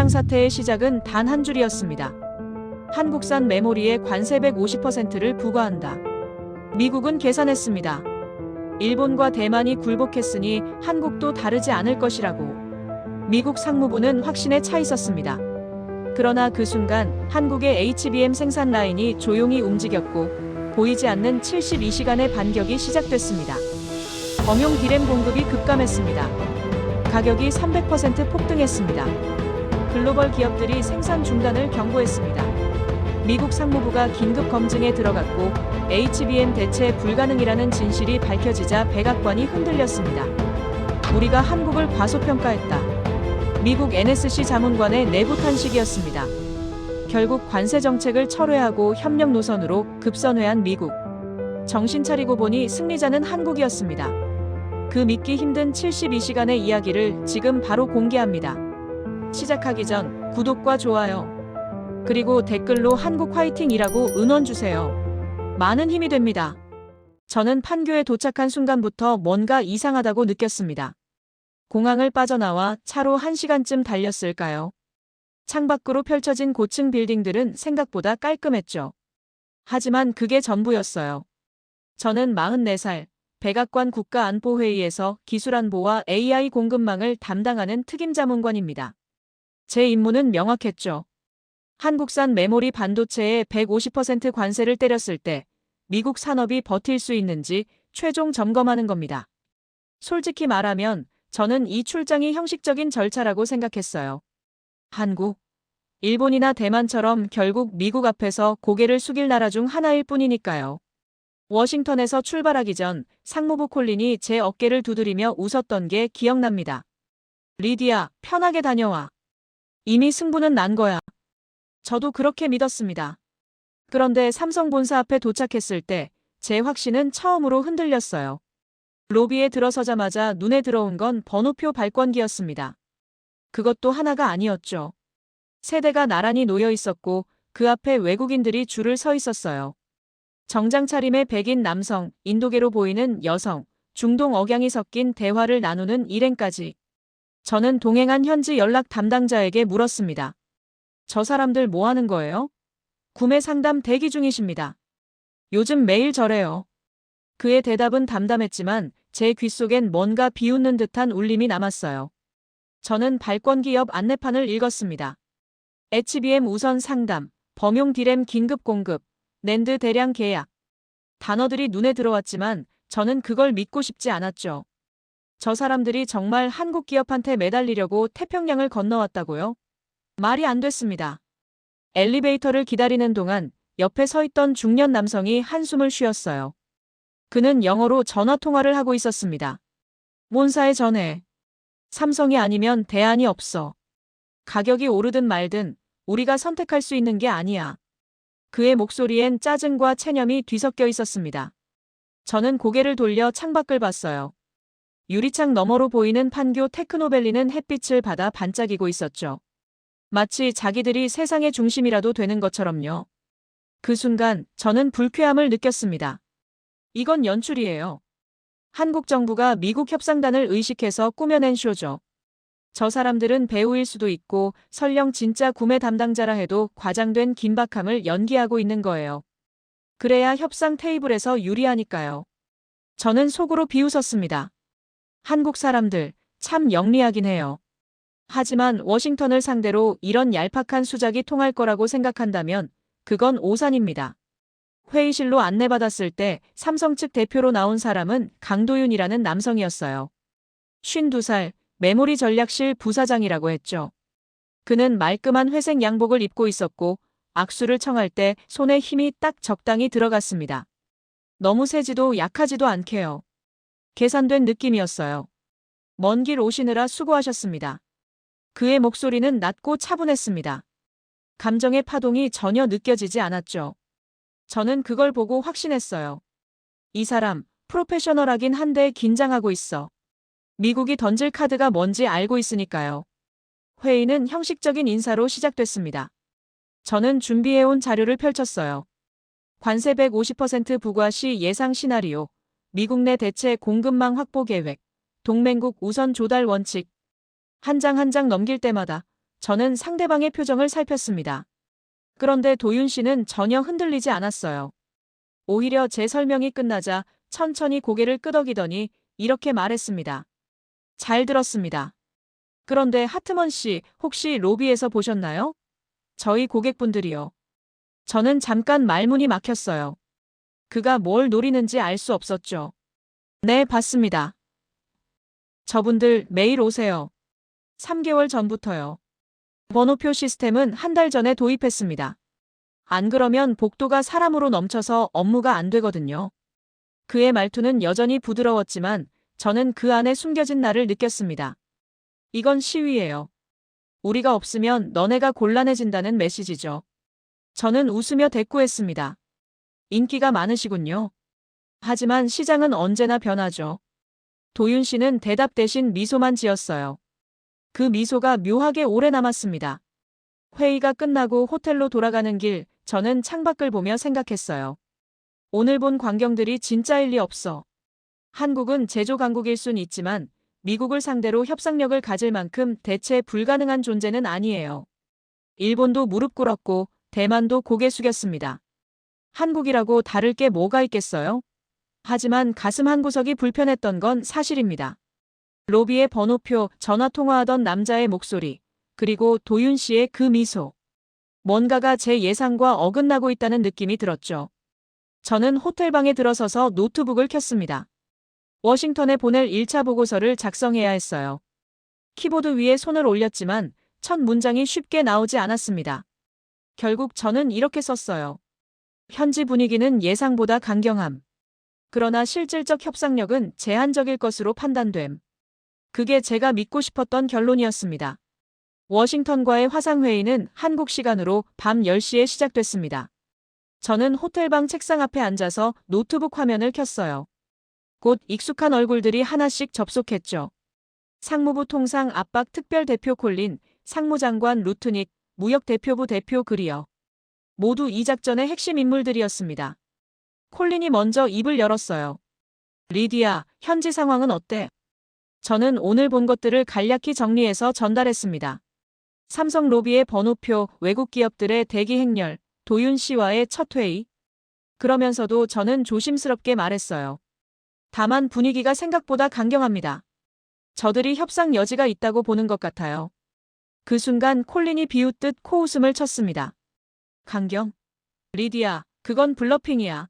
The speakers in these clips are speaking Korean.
비상사태의 시작은 단 한 줄이었습니다. 한국산 메모리에 관세 150%를 부과한다. 미국은 계산했습니다. 일본과 대만이 굴복했으니 한국도 다르지 않을 것이라고. 미국 상무부는 확신에 차 있었습니다. 그러나 그 순간 한국의 HBM 생산 라인이 조용히 움직였고 보이지 않는 72시간의 반격이 시작됐습니다. 범용 디램 공급이 급감했습니다. 가격이 300% 폭등했습니다. 글로벌 기업들이 생산 중단을 경고했습니다. 미국 상무부가 긴급 검증에 들어갔고 HBM 대체 불가능이라는 진실이 밝혀지자 백악관이 흔들렸습니다. 우리가 한국을 과소평가했다. 미국 NSC 자문관의 내부 탄식이었습니다. 결국 관세 정책을 철회하고 협력 노선으로 급선회한 미국. 정신 차리고 보니 승리자는 한국이었습니다. 그 믿기 힘든 72시간의 이야기를 지금 바로 공개합니다. 시작하기 전 구독과 좋아요, 그리고 댓글로 한국 화이팅이라고 응원주세요. 많은 힘이 됩니다. 저는 판교에 도착한 순간부터 뭔가 이상하다고 느꼈습니다. 공항을 빠져나와 차로 1시간쯤 달렸을까요? 창밖으로 펼쳐진 고층 빌딩들은 생각보다 깔끔했죠. 하지만 그게 전부였어요. 저는 44살, 백악관 국가안보회의에서 기술안보와 AI 공급망을 담당하는 특임자문관입니다. 제 임무는 명확했죠. 한국산 메모리 반도체에 150% 관세를 때렸을 때 미국 산업이 버틸 수 있는지 최종 점검하는 겁니다. 솔직히 말하면 저는 이 출장이 형식적인 절차라고 생각했어요. 한국, 일본이나 대만처럼 결국 미국 앞에서 고개를 숙일 나라 중 하나일 뿐이니까요. 워싱턴에서 출발하기 전 상무부 콜린이 제 어깨를 두드리며 웃었던 게 기억납니다. 리디야, 편하게 다녀와. 이미 승부는 난 거야. 저도 그렇게 믿었습니다. 그런데 삼성 본사 앞에 도착했을 때 제 확신은 처음으로 흔들렸어요. 로비에 들어서자마자 눈에 들어온 건 번호표 발권기였습니다. 그것도 하나가 아니었죠. 세 대가 나란히 놓여 있었고 그 앞에 외국인들이 줄을 서 있었어요. 정장 차림의 백인 남성, 인도계로 보이는 여성, 중동 억양이 섞인 대화를 나누는 일행까지. 저는 동행한 현지 연락 담당자에게 물었습니다. 저 사람들 뭐 하는 거예요? 구매 상담 대기 중이십니다. 요즘 매일 저래요. 그의 대답은 담담했지만 제 귓속엔 뭔가 비웃는 듯한 울림이 남았어요. 저는 발권기 옆 안내판을 읽었습니다. HBM 우선 상담, 범용 디램 긴급 공급, 낸드 대량 계약. 단어들이 눈에 들어왔지만 저는 그걸 믿고 싶지 않았죠. 저 사람들이 정말 한국 기업한테 매달리려고 태평양을 건너왔다고요? 말이 안 됐습니다. 엘리베이터를 기다리는 동안 옆에 서 있던 중년 남성이 한숨을 쉬었어요. 그는 영어로 전화 통화를 하고 있었습니다. 본사에 전해. 삼성이 아니면 대안이 없어. 가격이 오르든 말든 우리가 선택할 수 있는 게 아니야. 그의 목소리엔 짜증과 체념이 뒤섞여 있었습니다. 저는 고개를 돌려 창밖을 봤어요. 유리창 너머로 보이는 판교 테크노밸리는 햇빛을 받아 반짝이고 있었죠. 마치 자기들이 세상의 중심이라도 되는 것처럼요. 그 순간 저는 불쾌함을 느꼈습니다. 이건 연출이에요. 한국 정부가 미국 협상단을 의식해서 꾸며낸 쇼죠. 저 사람들은 배우일 수도 있고 설령 진짜 구매 담당자라 해도 과장된 긴박함을 연기하고 있는 거예요. 그래야 협상 테이블에서 유리하니까요. 저는 속으로 비웃었습니다. 한국 사람들 참 영리하긴 해요. 하지만 워싱턴을 상대로 이런 얄팍한 수작이 통할 거라고 생각한다면 그건 오산입니다. 회의실로 안내받았을 때 삼성 측 대표로 나온 사람은 강도윤이라는 남성이었어요. 52살, 메모리 전략실 부사장이라고 했죠. 그는 말끔한 회색 양복을 입고 있었고 악수를 청할 때 손에 힘이 딱 적당히 들어갔습니다. 너무 세지도 약하지도 않게요. 계산된 느낌이었어요. 먼 길 오시느라 수고하셨습니다. 그의 목소리는 낮고 차분했습니다. 감정의 파동이 전혀 느껴지지 않았죠. 저는 그걸 보고 확신했어요. 이 사람, 프로페셔널하긴 한데 긴장하고 있어. 미국이 던질 카드가 뭔지 알고 있으니까요. 회의는 형식적인 인사로 시작됐습니다. 저는 준비해온 자료를 펼쳤어요. 관세 150% 부과 시 예상 시나리오, 미국 내 대체 공급망 확보 계획, 동맹국 우선 조달 원칙. 한 장 한 장 넘길 때마다 저는 상대방의 표정을 살폈습니다. 그런데 도윤 씨는 전혀 흔들리지 않았어요. 오히려 제 설명이 끝나자 천천히 고개를 끄덕이더니 이렇게 말했습니다. 잘 들었습니다. 그런데 하트먼 씨, 혹시 로비에서 보셨나요? 저희 고객분들이요. 저는 잠깐 말문이 막혔어요. 그가 뭘 노리는지 알 수 없었죠. 네, 봤습니다. 저분들 매일 오세요. 3개월 전부터요. 번호표 시스템은 한 달 전에 도입했습니다. 안 그러면 복도가 사람으로 넘쳐서 업무가 안 되거든요. 그의 말투는 여전히 부드러웠지만 저는 그 안에 숨겨진 나를 느꼈습니다. 이건 시위예요. 우리가 없으면 너네가 곤란해진다는 메시지죠. 저는 웃으며 대꾸했습니다. 인기가 많으시군요. 하지만 시장은 언제나 변하죠. 도윤 씨는 대답 대신 미소만 지었어요. 그 미소가 묘하게 오래 남았습니다. 회의가 끝나고 호텔로 돌아가는 길, 저는 창밖을 보며 생각했어요. 오늘 본 광경들이 진짜일 리 없어. 한국은 제조 강국일 순 있지만 미국을 상대로 협상력을 가질 만큼 대체 불가능한 존재는 아니에요. 일본도 무릎 꿇었고 대만도 고개 숙였습니다. 한국이라고 다를 게 뭐가 있겠어요? 하지만 가슴 한구석이 불편했던 건 사실입니다. 로비의 번호표, 전화 통화하던 남자의 목소리, 그리고 도윤 씨의 그 미소. 뭔가가 제 예상과 어긋나고 있다는 느낌이 들었죠. 저는 호텔방에 들어서서 노트북을 켰습니다. 워싱턴에 보낼 1차 보고서를 작성해야 했어요. 키보드 위에 손을 올렸지만 첫 문장이 쉽게 나오지 않았습니다. 결국 저는 이렇게 썼어요. 현지 분위기는 예상보다 강경함. 그러나 실질적 협상력은 제한적일 것으로 판단됨. 그게 제가 믿고 싶었던 결론이었습니다. 워싱턴과의 화상회의는 한국 시간으로 밤 10시에 시작됐습니다. 저는 호텔방 책상 앞에 앉아서 노트북 화면을 켰어요. 곧 익숙한 얼굴들이 하나씩 접속했죠. 상무부 통상 압박 특별대표 콜린, 상무장관 루트닉, 무역대표부 대표 그리어. 모두 이 작전의 핵심 인물들이었습니다. 콜린이 먼저 입을 열었어요. 리디아, 현지 상황은 어때? 저는 오늘 본 것들을 간략히 정리해서 전달했습니다. 삼성 로비의 번호표, 외국 기업들의 대기 행렬, 도윤 씨와의 첫 회의. 그러면서도 저는 조심스럽게 말했어요. 다만 분위기가 생각보다 강경합니다. 저들이 협상 여지가 있다고 보는 것 같아요. 그 순간 콜린이 비웃듯 코웃음을 쳤습니다. 강경? 리디아, 그건 블러핑이야.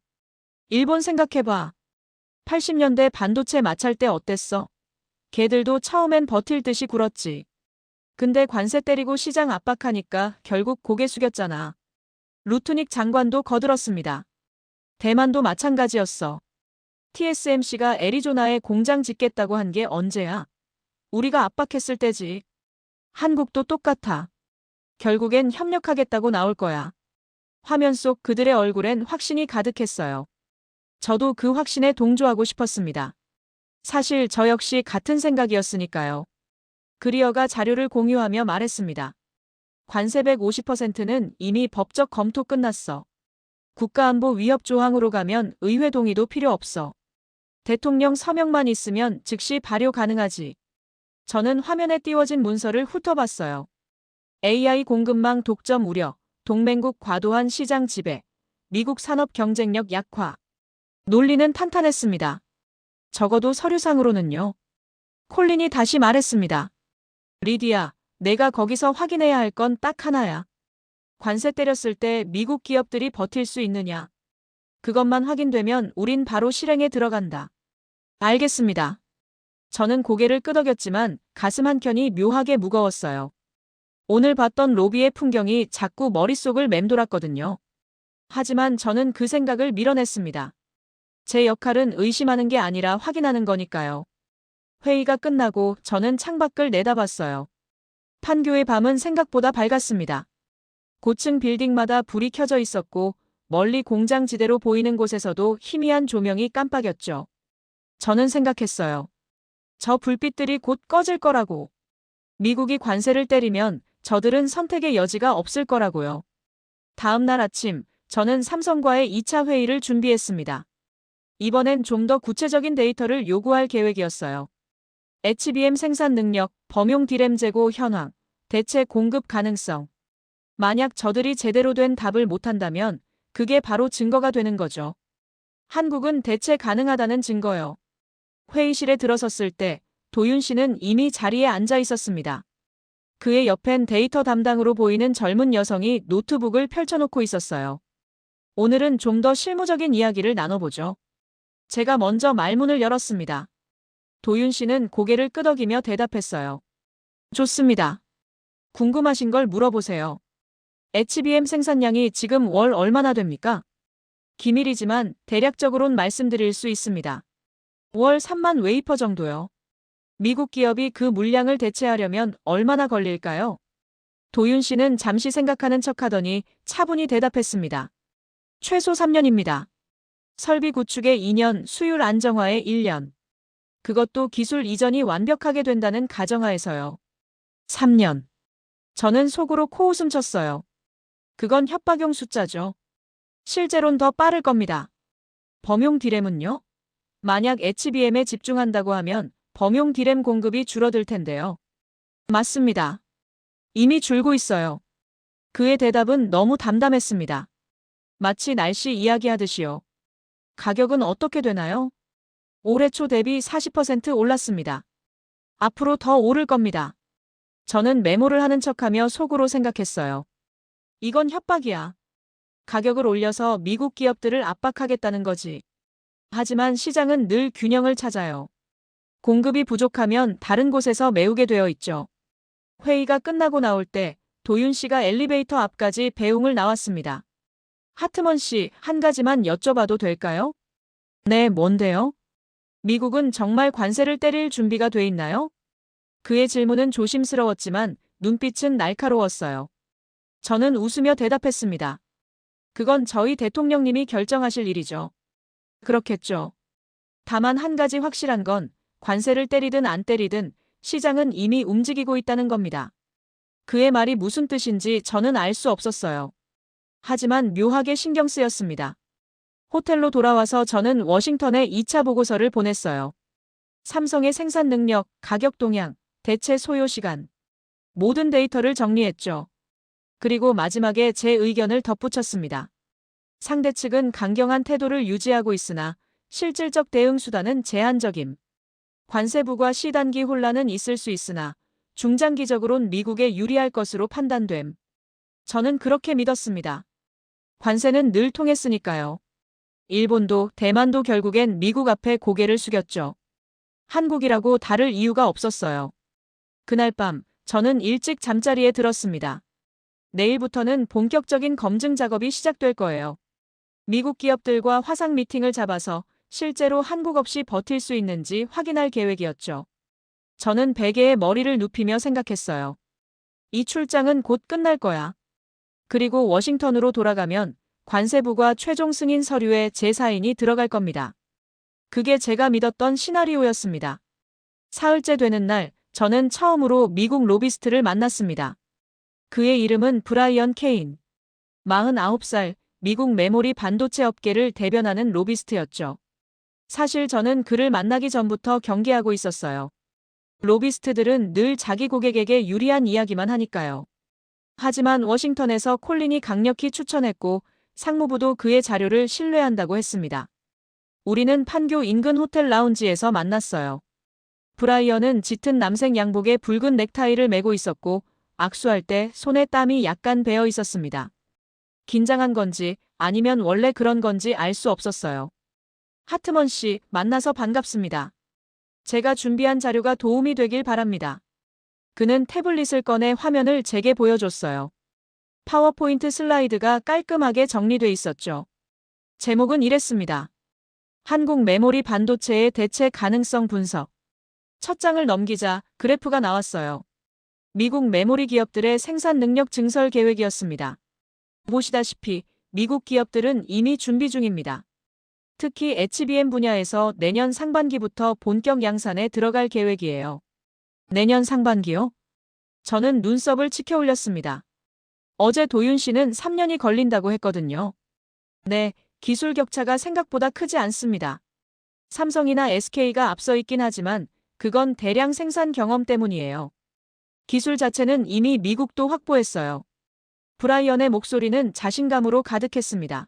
일본 생각해봐. 80년대 반도체 마찰 때 어땠어? 걔들도 처음엔 버틸 듯이 굴었지. 근데 관세 때리고 시장 압박하니까 결국 고개 숙였잖아. 루트닉 장관도 거들었습니다. 대만도 마찬가지였어. TSMC가 애리조나에 공장 짓겠다고 한 게 언제야? 우리가 압박했을 때지. 한국도 똑같아. 결국엔 협력하겠다고 나올 거야. 화면 속 그들의 얼굴엔 확신이 가득했어요. 저도 그 확신에 동조하고 싶었습니다. 사실 저 역시 같은 생각이었으니까요. 그리어가 자료를 공유하며 말했습니다. 관세 150%는 이미 법적 검토 끝났어. 국가안보 위협 조항으로 가면 의회 동의도 필요 없어. 대통령 서명만 있으면 즉시 발효 가능하지. 저는 화면에 띄워진 문서를 훑어봤어요. AI 공급망 독점 우려, 동맹국 과도한 시장 지배, 미국 산업 경쟁력 약화. 논리는 탄탄했습니다. 적어도 서류상으로는요. 콜린이 다시 말했습니다. 리디아, 내가 거기서 확인해야 할 건 딱 하나야. 관세 때렸을 때 미국 기업들이 버틸 수 있느냐. 그것만 확인되면 우린 바로 실행에 들어간다. 알겠습니다. 저는 고개를 끄덕였지만 가슴 한켠이 묘하게 무거웠어요. 오늘 봤던 로비의 풍경이 자꾸 머릿속을 맴돌았거든요. 하지만 저는 그 생각을 밀어냈습니다. 제 역할은 의심하는 게 아니라 확인하는 거니까요. 회의가 끝나고 저는 창밖을 내다봤어요. 판교의 밤은 생각보다 밝았습니다. 고층 빌딩마다 불이 켜져 있었고 멀리 공장지대로 보이는 곳에서도 희미한 조명이 깜빡였죠. 저는 생각했어요. 저 불빛들이 곧 꺼질 거라고. 미국이 관세를 때리면 저들은 선택의 여지가 없을 거라고요. 다음 날 아침, 저는 삼성과의 2차 회의를 준비했습니다. 이번엔 좀 더 구체적인 데이터를 요구할 계획이었어요. HBM 생산 능력, 범용 디램 재고 현황, 대체 공급 가능성. 만약 저들이 제대로 된 답을 못한다면 그게 바로 증거가 되는 거죠. 한국은 대체 가능하다는 증거요. 회의실에 들어섰을 때 도윤 씨는 이미 자리에 앉아 있었습니다. 그의 옆엔 데이터 담당으로 보이는 젊은 여성이 노트북을 펼쳐놓고 있었어요. 오늘은 좀 더 실무적인 이야기를 나눠보죠. 제가 먼저 말문을 열었습니다. 도윤 씨는 고개를 끄덕이며 대답했어요. 좋습니다. 궁금하신 걸 물어보세요. HBM 생산량이 지금 월 얼마나 됩니까? 기밀이지만 대략적으론 말씀드릴 수 있습니다. 월 3만 웨이퍼 정도요. 미국 기업이 그 물량을 대체하려면 얼마나 걸릴까요? 도윤 씨는 잠시 생각하는 척하더니 차분히 대답했습니다. 최소 3년입니다. 설비 구축에 2년, 수율 안정화에 1년. 그것도 기술 이전이 완벽하게 된다는 가정하에서요. 3년. 저는 속으로 코웃음 쳤어요. 그건 협박용 숫자죠. 실제론 더 빠를 겁니다. 범용 디램은요? 만약 HBM에 집중한다고 하면 범용 디램 공급이 줄어들 텐데요. 맞습니다. 이미 줄고 있어요. 그의 대답은 너무 담담했습니다. 마치 날씨 이야기하듯이요. 가격은 어떻게 되나요? 올해 초 대비 40% 올랐습니다. 앞으로 더 오를 겁니다. 저는 메모를 하는 척하며 속으로 생각했어요. 이건 협박이야. 가격을 올려서 미국 기업들을 압박하겠다는 거지. 하지만 시장은 늘 균형을 찾아요. 공급이 부족하면 다른 곳에서 메우게 되어 있죠. 회의가 끝나고 나올 때 도윤 씨가 엘리베이터 앞까지 배웅을 나왔습니다. 하트먼 씨, 한 가지만 여쭤봐도 될까요? 네, 뭔데요? 미국은 정말 관세를 때릴 준비가 돼 있나요? 그의 질문은 조심스러웠지만 눈빛은 날카로웠어요. 저는 웃으며 대답했습니다. 그건 저희 대통령님이 결정하실 일이죠. 그렇겠죠. 다만 한 가지 확실한 건 관세를 때리든 안 때리든 시장은 이미 움직이고 있다는 겁니다. 그의 말이 무슨 뜻인지 저는 알 수 없었어요. 하지만 묘하게 신경 쓰였습니다. 호텔로 돌아와서 저는 워싱턴에 2차 보고서를 보냈어요. 삼성의 생산 능력, 가격 동향, 대체 소요 시간. 모든 데이터를 정리했죠. 그리고 마지막에 제 의견을 덧붙였습니다. 상대 측은 강경한 태도를 유지하고 있으나 실질적 대응 수단은 제한적임. 관세 부과 시단기 혼란은 있을 수 있으나 중장기적으론 미국에 유리할 것으로 판단됨. 저는 그렇게 믿었습니다. 관세는 늘 통했으니까요. 일본도 대만도 결국엔 미국 앞에 고개를 숙였죠. 한국이라고 다를 이유가 없었어요. 그날 밤 저는 일찍 잠자리에 들었습니다. 내일부터는 본격적인 검증 작업이 시작될 거예요. 미국 기업들과 화상 미팅을 잡아서 실제로 한국 없이 버틸 수 있는지 확인할 계획이었죠. 저는 베개에 머리를 눕히며 생각했어요. 이 출장은 곧 끝날 거야. 그리고 워싱턴으로 돌아가면 관세부가 최종 승인 서류에 제 사인이 들어갈 겁니다. 그게 제가 믿었던 시나리오였습니다. 사흘째 되는 날, 저는 처음으로 미국 로비스트를 만났습니다. 그의 이름은 브라이언 케인. 49살, 미국 메모리 반도체 업계를 대변하는 로비스트였죠. 사실 저는 그를 만나기 전부터 경계하고 있었어요. 로비스트들은 늘 자기 고객에게 유리한 이야기만 하니까요. 하지만 워싱턴에서 콜린이 강력히 추천했고 상무부도 그의 자료를 신뢰한다고 했습니다. 우리는 판교 인근 호텔 라운지에서 만났어요. 브라이언은 짙은 남색 양복에 붉은 넥타이를 메고 있었고 악수할 때 손에 땀이 약간 배어 있었습니다. 긴장한 건지 아니면 원래 그런 건지 알 수 없었어요. 하트먼 씨, 만나서 반갑습니다. 제가 준비한 자료가 도움이 되길 바랍니다. 그는 태블릿을 꺼내 화면을 제게 보여줬어요. 파워포인트 슬라이드가 깔끔하게 정리돼 있었죠. 제목은 이랬습니다. 한국 메모리 반도체의 대체 가능성 분석. 첫 장을 넘기자 그래프가 나왔어요. 미국 메모리 기업들의 생산 능력 증설 계획이었습니다. 보시다시피 미국 기업들은 이미 준비 중입니다. 특히 HBM 분야에서 내년 상반기부터 본격 양산에 들어갈 계획이에요. 내년 상반기요? 저는 눈썹을 치켜 올렸습니다. 어제 도윤 씨는 3년이 걸린다고 했거든요. 네, 기술 격차가 생각보다 크지 않습니다. 삼성이나 SK가 앞서 있긴 하지만 그건 대량 생산 경험 때문이에요. 기술 자체는 이미 미국도 확보했어요. 브라이언의 목소리는 자신감으로 가득했습니다.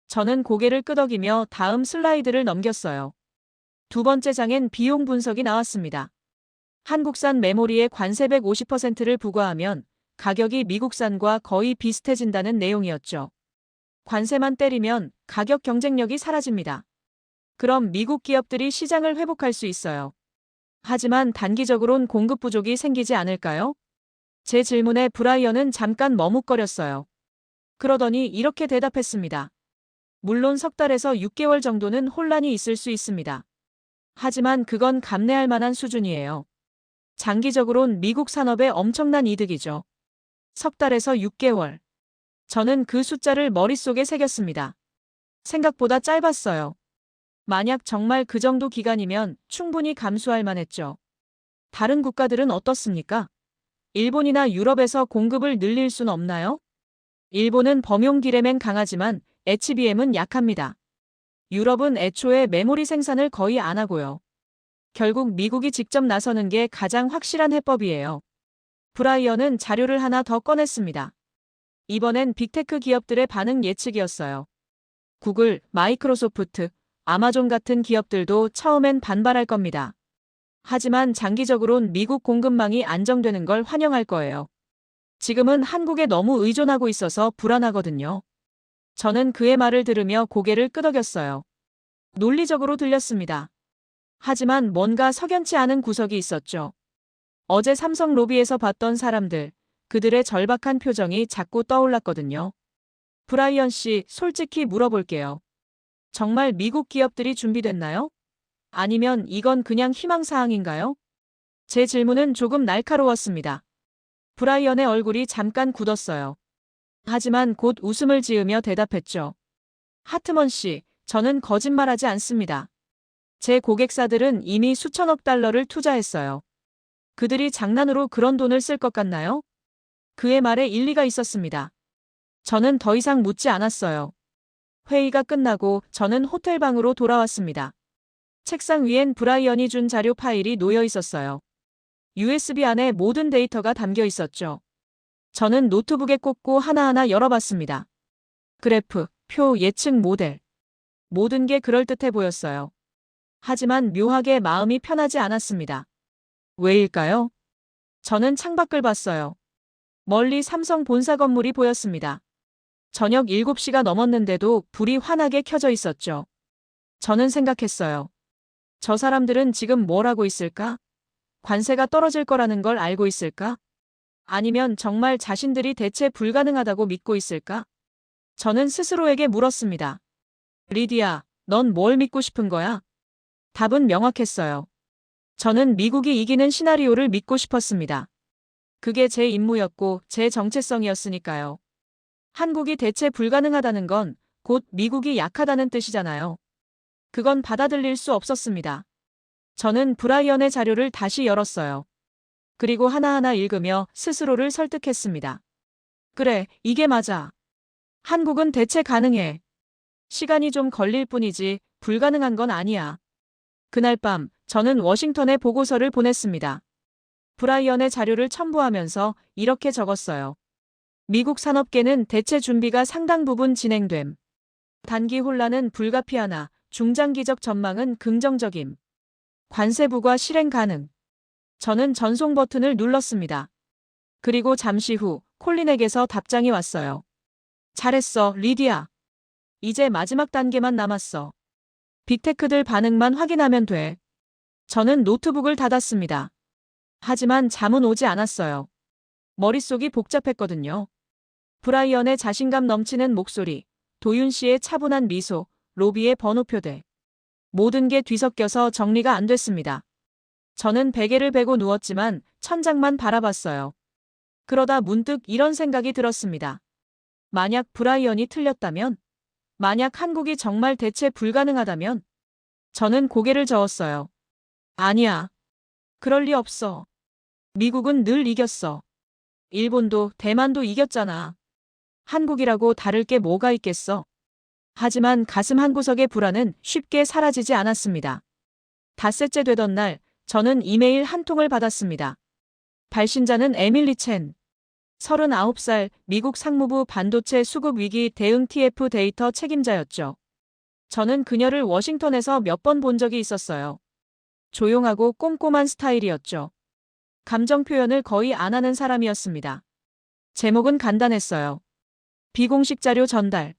저는 고개를 끄덕이며 다음 슬라이드를 넘겼어요. 두 번째 장엔 비용 분석이 나왔습니다. 한국산 메모리에 관세 150%를 부과하면 가격이 미국산과 거의 비슷해진다는 내용이었죠. 관세만 때리면 가격 경쟁력이 사라집니다. 그럼 미국 기업들이 시장을 회복할 수 있어요. 하지만 단기적으론 공급 부족이 생기지 않을까요? 제 질문에 브라이언은 잠깐 머뭇거렸어요. 그러더니 이렇게 대답했습니다. 물론 석 달에서 6개월 정도는 혼란이 있을 수 있습니다. 하지만 그건 감내할 만한 수준이에요. 장기적으론 미국 산업에 엄청난 이득이죠. 석 달에서 6개월. 저는 그 숫자를 머릿속에 새겼습니다. 생각보다 짧았어요. 만약 정말 그 정도 기간이면 충분히 감수할 만했죠. 다른 국가들은 어떻습니까? 일본이나 유럽에서 공급을 늘릴 순 없나요? 일본은 범용 디램엔 강하지만 HBM은 약합니다. 유럽은 애초에 메모리 생산을 거의 안 하고요. 결국 미국이 직접 나서는 게 가장 확실한 해법이에요. 브라이언은 자료를 하나 더 꺼냈습니다. 이번엔 빅테크 기업들의 반응 예측이었어요. 구글, 마이크로소프트, 아마존 같은 기업들도 처음엔 반발할 겁니다. 하지만 장기적으론 미국 공급망이 안정되는 걸 환영할 거예요. 지금은 한국에 너무 의존하고 있어서 불안하거든요. 저는 그의 말을 들으며 고개를 끄덕였어요. 논리적으로 들렸습니다. 하지만 뭔가 석연치 않은 구석이 있었죠. 어제 삼성 로비에서 봤던 사람들, 그들의 절박한 표정이 자꾸 떠올랐거든요. 브라이언 씨, 솔직히 물어볼게요. 정말 미국 기업들이 준비됐나요? 아니면 이건 그냥 희망사항인가요? 제 질문은 조금 날카로웠습니다. 브라이언의 얼굴이 잠깐 굳었어요. 하지만 곧 웃음을 지으며 대답했죠. 하트먼 씨, 저는 거짓말하지 않습니다. 제 고객사들은 이미 수천억 달러를 투자했어요. 그들이 장난으로 그런 돈을 쓸 것 같나요? 그의 말에 일리가 있었습니다. 저는 더 이상 묻지 않았어요. 회의가 끝나고 저는 호텔방으로 돌아왔습니다. 책상 위엔 브라이언이 준 자료 파일이 놓여 있었어요. USB 안에 모든 데이터가 담겨 있었죠. 저는 노트북에 꽂고 하나하나 열어봤습니다. 그래프, 표, 예측 모델. 모든 게 그럴듯해 보였어요. 하지만 묘하게 마음이 편하지 않았습니다. 왜일까요? 저는 창밖을 봤어요. 멀리 삼성 본사 건물이 보였습니다. 저녁 7시가 넘었는데도 불이 환하게 켜져 있었죠. 저는 생각했어요. 저 사람들은 지금 뭘 하고 있을까? 관세가 떨어질 거라는 걸 알고 있을까? 아니면 정말 자신들이 대체 불가능하다고 믿고 있을까? 저는 스스로에게 물었습니다. 리디아, 넌 뭘 믿고 싶은 거야? 답은 명확했어요. 저는 미국이 이기는 시나리오를 믿고 싶었습니다. 그게 제 임무였고 제 정체성이었으니까요. 한국이 대체 불가능하다는 건 곧 미국이 약하다는 뜻이잖아요. 그건 받아들일 수 없었습니다. 저는 브라이언의 자료를 다시 열었어요. 그리고 하나하나 읽으며 스스로를 설득했습니다. 그래, 이게 맞아. 한국은 대체 가능해. 시간이 좀 걸릴 뿐이지 불가능한 건 아니야. 그날 밤 저는 워싱턴에 보고서를 보냈습니다. 브라이언의 자료를 첨부하면서 이렇게 적었어요. 미국 산업계는 대체 준비가 상당 부분 진행됨. 단기 혼란은 불가피하나 중장기적 전망은 긍정적임. 관세 부과 실행 가능. 저는 전송 버튼을 눌렀습니다. 그리고 잠시 후 콜린에게서 답장이 왔어요. 잘했어, 리디아. 이제 마지막 단계만 남았어. 빅테크들 반응만 확인하면 돼. 저는 노트북을 닫았습니다. 하지만 잠은 오지 않았어요. 머릿속이 복잡했거든요. 브라이언의 자신감 넘치는 목소리, 도윤 씨의 차분한 미소, 로비의 번호표들. 모든 게 뒤섞여서 정리가 안 됐습니다. 저는 베개를 베고 누웠지만 천장만 바라봤어요. 그러다 문득 이런 생각이 들었습니다. 만약 브라이언이 틀렸다면? 만약 한국이 정말 대체 불가능하다면? 저는 고개를 저었어요. 아니야. 그럴 리 없어. 미국은 늘 이겼어. 일본도 대만도 이겼잖아. 한국이라고 다를 게 뭐가 있겠어. 하지만 가슴 한구석의 불안은 쉽게 사라지지 않았습니다. 닷새째 되던 날, 저는 이메일 한 통을 받았습니다. 발신자는 에밀리 첸. 39살, 미국 상무부 반도체 수급 위기 대응 TF 데이터 책임자였죠. 저는 그녀를 워싱턴에서 몇 번 본 적이 있었어요. 조용하고 꼼꼼한 스타일이었죠. 감정 표현을 거의 안 하는 사람이었습니다. 제목은 간단했어요. 비공식 자료 전달.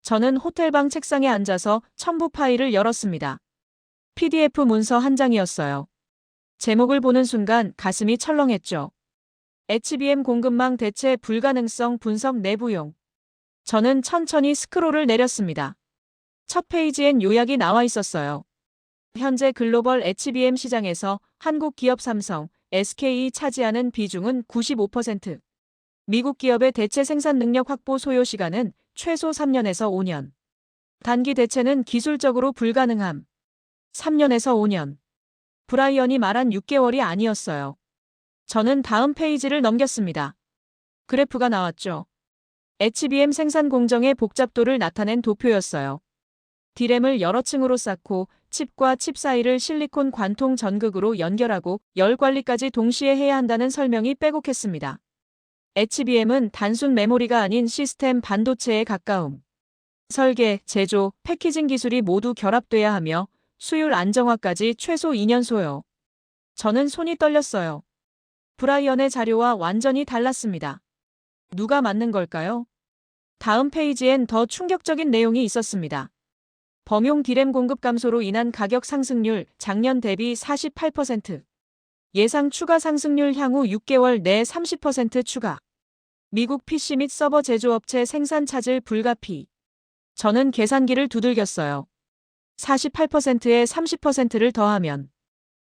저는 호텔방 책상에 앉아서 첨부 파일을 열었습니다. PDF 문서 한 장이었어요. 제목을 보는 순간 가슴이 철렁했죠. HBM 공급망 대체 불가능성 분석 내부용. 저는 천천히 스크롤을 내렸습니다. 첫 페이지엔 요약이 나와 있었어요. 현재 글로벌 HBM 시장에서 한국 기업 삼성, SK이 차지하는 비중은 95%. 미국 기업의 대체 생산 능력 확보 소요 시간은 최소 3년에서 5년. 단기 대체는 기술적으로 불가능함. 3년에서 5년. 브라이언이 말한 6개월이 아니었어요. 저는 다음 페이지를 넘겼습니다. 그래프가 나왔죠. HBM 생산 공정의 복잡도를 나타낸 도표였어요. D램을 여러 층으로 쌓고 칩과 칩 사이를 실리콘 관통 전극으로 연결하고 열 관리까지 동시에 해야 한다는 설명이 빼곡했습니다. HBM은 단순 메모리가 아닌 시스템 반도체에 가까움. 설계, 제조, 패키징 기술이 모두 결합돼야 하며 수율 안정화까지 최소 2년 소요. 저는 손이 떨렸어요. 브라이언의 자료와 완전히 달랐습니다. 누가 맞는 걸까요? 다음 페이지엔 더 충격적인 내용이 있었습니다. 범용 D램 공급 감소로 인한 가격 상승률 작년 대비 48%. 예상 추가 상승률 향후 6개월 내 30% 추가. 미국 PC 및 서버 제조업체 생산 차질 불가피. 저는 계산기를 두들겼어요. 48%에 30%를 더하면